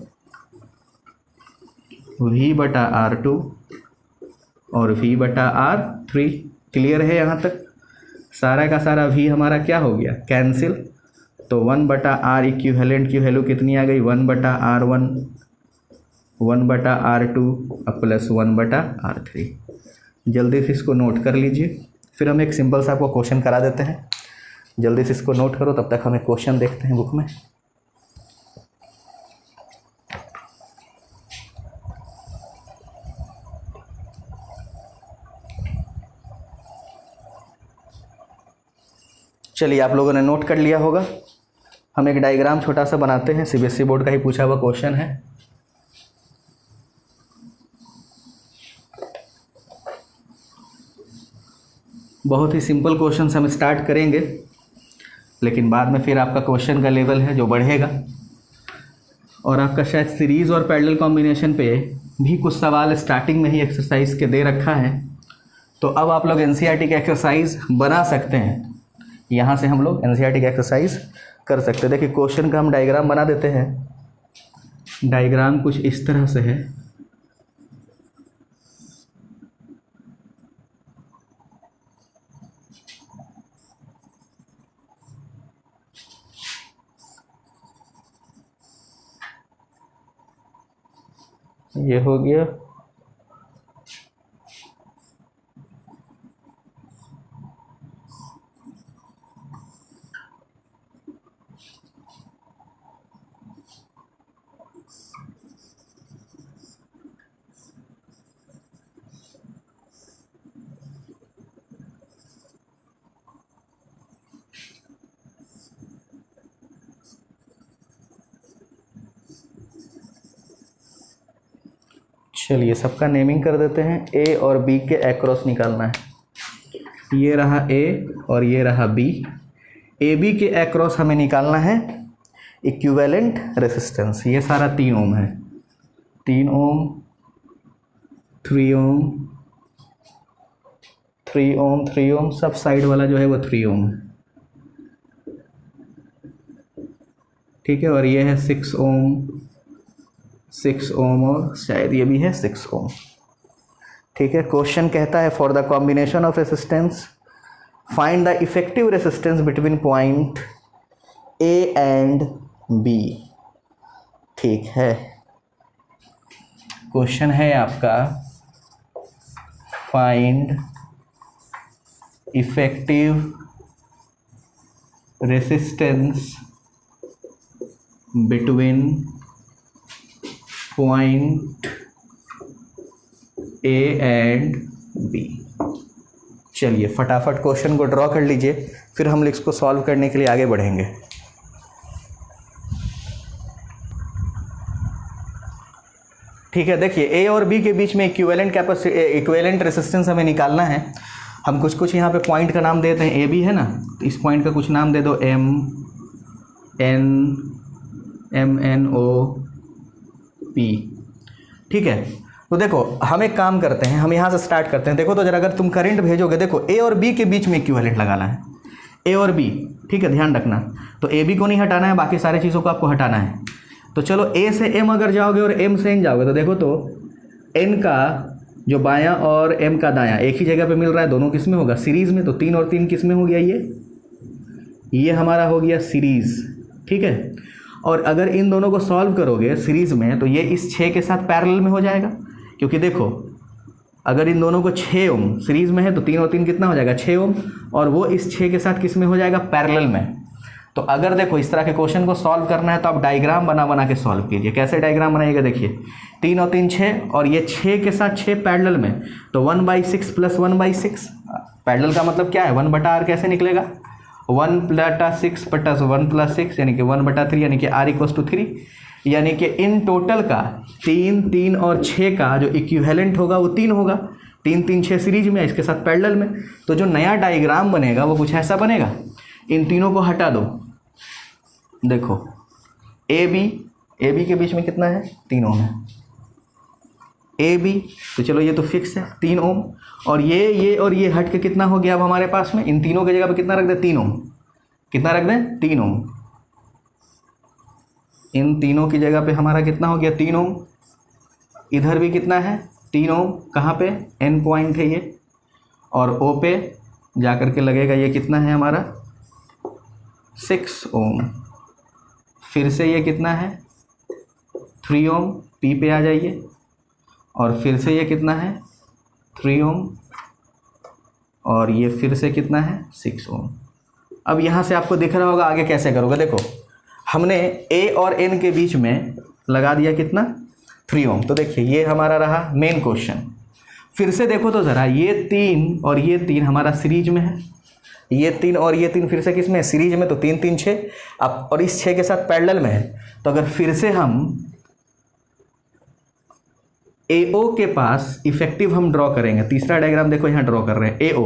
V बटा R2 और V बटा R3। क्लियर है यहाँ तक? सारा का सारा V हमारा क्या हो गया, कैंसिल। तो 1 बटा R इक्विवेलेंट की वैल्यू कितनी आ गई, 1 बटा R1, 1 बटा R2 और प्लस 1 बटा R3। जल्दी से इसको नोट कर लीजिए, फिर हम एक सिंपल सा आपको क्वेश्चन करा देते हैं। जल्दी से इसको नोट करो, तब तक हमें क्वेश्चन देखते हैं बुक में। चलिए, आप लोगों ने नोट कर लिया होगा। हम एक डायग्राम छोटा सा बनाते हैं, सीबीएसई बोर्ड का ही पूछा हुआ क्वेश्चन है। बहुत ही सिंपल क्वेश्चन से हम स्टार्ट करेंगे, लेकिन बाद में फिर आपका क्वेश्चन का लेवल है जो बढ़ेगा, और आपका शायद सीरीज़ और पैरेलल कॉम्बिनेशन पे भी कुछ सवाल स्टार्टिंग में ही एक्सरसाइज के दे रखा है। तो अब आप लोग एनसीईआरटी का एक्सरसाइज बना सकते हैं, यहाँ से हम लोग एनसीईआरटी का एक्सरसाइज कर सकते हैं। देखिए, क्वेश्चन का हम डायग्राम बना देते हैं। डायग्राम कुछ इस तरह से है। ये हो गया। चलिए, सबका नेमिंग कर देते हैं। ए और बी के एक्रॉस निकालना है। ये रहा ए और ये रहा बी। ए बी के एक्रॉस हमें निकालना है इक्विवेलेंट रेसिस्टेंस। ये सारा 3 ओम है, 3 ओम, 3 ओम, 3 ओम, 3 ओम, सब साइड वाला जो है वो 3 ओम है, ठीक है। और ये है 6 ओम, 6 ओम, और शायद ये भी है 6 ओम, ठीक है। क्वेश्चन कहता है for the combination of resistance find the effective resistance between point A and B, ठीक है। क्वेश्चन है आपका find effective resistance between point A and B. चलिए, फटाफट क्वेश्चन को ड्रॉ कर लीजिए, फिर हम इसको सॉल्व करने के लिए आगे बढ़ेंगे। ठीक है, देखिए ए और बी के बीच में इक्विवेलेंट रेसिस्टेंस हमें निकालना है। हम कुछ यहाँ पे पॉइंट का नाम देते हैं। ए बी है ना, तो इस पॉइंट का कुछ नाम दे दो, एम एन ओ पी, ठीक है। तो देखो, हम एक काम करते हैं, हम यहाँ से स्टार्ट करते हैं। देखो तो जरा, अगर तुम करंट भेजोगे, देखो ए और बी के बीच में इक्विवेलेंट लगाना है, ए और बी, ठीक है, ध्यान रखना। तो ए बी को नहीं हटाना है, बाकी सारी चीज़ों को आपको हटाना है। तो चलो, ए से एम अगर जाओगे और एम से एन जाओगे, तो देखो तो एन का जो बायां और एम का दायां एक ही जगह पे मिल रहा है, दोनों किस में होगा, सीरीज़ में। तो 3 और 3 किस में हो गया, ये हमारा हो गया सीरीज़, ठीक है। और अगर इन दोनों को सॉल्व करोगे सीरीज़ में, तो ये इस 6 के साथ पैरेलल में हो जाएगा, क्योंकि देखो अगर इन दोनों को 6 ओम सीरीज़ में है, तो 3 और 3 कितना हो जाएगा, 6 ओम, और वो इस 6 के साथ किस में हो जाएगा, पैरेलल में। तो अगर देखो इस तरह के क्वेश्चन को सॉल्व करना है, तो आप डायग्राम बना के सॉल्व कीजिए। कैसे डायग्राम बनाइएगा, देखिए 3 और 3 6, और ये 6 के साथ 6 पैरेलल में, तो 1/6 + 1/6। पैरेलल का मतलब क्या है, 1/r कैसे निकलेगा, 1/6 + 1/6 यानी कि 1/3, यानी कि r = 3। यानी कि इन टोटल का 3, 3 और 6 का जो इक्विवेलेंट होगा वो 3 होगा। 3, 3, 6 सीरीज में, इसके साथ पैरेलल में। तो जो नया डायग्राम बनेगा वो कुछ ऐसा बनेगा। इन तीनों को हटा दो, देखो ए बी के बीच में कितना है, 3 ओम है। ए बी, तो चलो ये तो फिक्स है 3 ओम, और ये और ये हट के कितना हो गया अब हमारे पास में, इन तीनों की जगह पे कितना रख दें, 3 ओम। कितना रख दें, 3 ओम। इन तीनों की जगह पे हमारा कितना हो गया, 3 ओम। इधर भी कितना है, 3 ओम। कहाँ पे, एन पॉइंट है ये, और ओ पे जा कर के लगेगा, ये कितना है हमारा, 6 ओम। फिर से ये कितना है, 3 ओम। पी पे आ जाइए, और फिर से ये कितना है, 3 ओम, और ये फिर से कितना है, 6 ओम। अब यहाँ से आपको दिख रहा होगा आगे कैसे करोगे। देखो हमने ए और एन के बीच में लगा दिया कितना 3 ओम। तो देखिए ये हमारा रहा मेन क्वेश्चन। फिर से देखो तो ज़रा, ये 3 और ये 3 हमारा सीरीज में है, ये 3 और ये 3 फिर से किस में, सीरीज में। तो 3 3 6 अब, और इस 6 के साथ पैरेलल में है। तो अगर फिर से हम AO के पास इफेक्टिव हम ड्रॉ करेंगे, तीसरा डायग्राम देखो यहाँ ड्रॉ कर रहे हैं AO,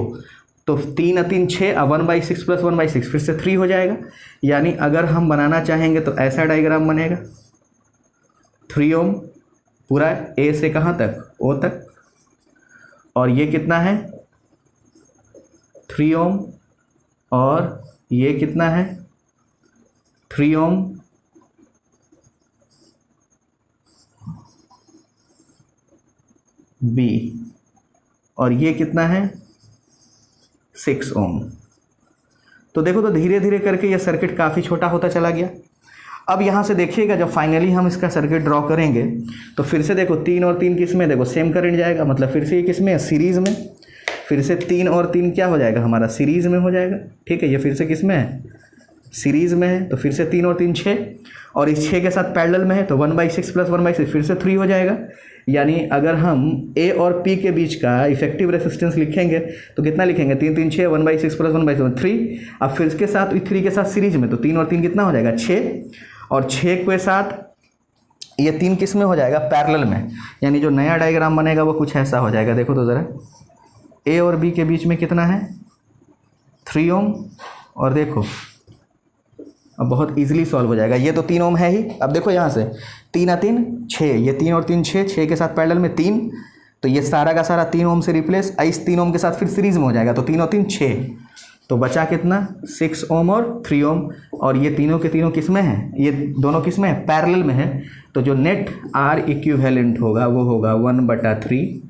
तो 3 और 3 6, अब 1/6 + 1/6 फिर से 3 हो जाएगा। यानी अगर हम बनाना चाहेंगे तो ऐसा डायग्राम बनेगा 3 ओम पूरा A से कहाँ तक, O तक, और ये कितना है 3 ओम, और ये कितना है 3 ओम, B, और ये कितना है 6 ओम। तो देखो तो धीरे धीरे करके ये सर्किट काफ़ी छोटा होता चला गया। अब यहाँ से देखिएगा जब फाइनली हम इसका सर्किट ड्रॉ करेंगे तो फिर से देखो 3 और 3 किस में, देखो सेम करंट जाएगा, मतलब फिर से ये किस में है, सीरीज़ में। फिर से 3 और 3 क्या हो जाएगा हमारा, सीरीज़ में हो जाएगा। ठीक है, ये फिर से किस में है, सीरीज़ में है। तो फिर से 3 और 3 6, और इस 6 के साथ पैरेलल में है, तो 1/6 + 1/6 फिर से 3 हो जाएगा। यानी अगर हम A और P के बीच का इफेक्टिव रेसिस्टेंस लिखेंगे तो कितना लिखेंगे, 3 3 6, 1/6 + 1/6 3। अब फिर इसके साथ 3 के साथ सीरीज में, तो 3 और 3 कितना हो जाएगा 6, और 6 के साथ ये 3 किस में हो जाएगा, पैरेलल में। यानी जो नया डायग्राम बनेगा वो कुछ ऐसा हो जाएगा। देखो तो ज़रा, A और B के बीच में कितना है 3 ओम, और देखो अब बहुत इजीली सॉल्व हो जाएगा। ये तो 3 ओम है ही। अब देखो यहाँ से 3 और 3 6, ये 3 और 3 6, 6 के साथ पैरेलल में 3, तो ये सारा का सारा 3 ओम से रिप्लेस, इस 3 ओम के साथ फिर सीरीज में हो जाएगा। तो 3 और 3 6, तो बचा कितना 6 ओम और 3 ओम, और ये तीनों के तीनों किस में हैं, ये दोनों किस में है, पैरेलल में है। तो जो नेट R इक्विवेलेंट होगा वो होगा 1/3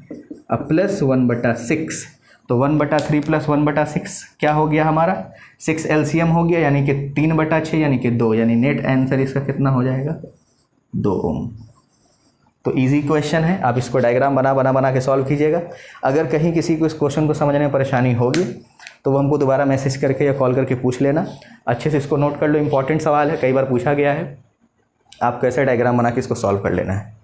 प्लस 1/6। तो 1/3 + 1/6 क्या हो गया हमारा, 6 LCM हो गया, यानी कि 3/6 यानी कि 2, यानी नेट आंसर इसका कितना हो जाएगा 2 ओम। तो इजी क्वेश्चन है, आप इसको डायग्राम बना के सॉल्व कीजिएगा। अगर कहीं किसी को इस क्वेश्चन को समझने में परेशानी होगी तो वो हमको दोबारा मैसेज करके या कॉल करके पूछ लेना। अच्छे से इसको नोट कर लो, इंपॉर्टेंट सवाल है, कई बार पूछा गया है। आप कैसे डायग्राम बना के इसको सॉल्व कर लेना है।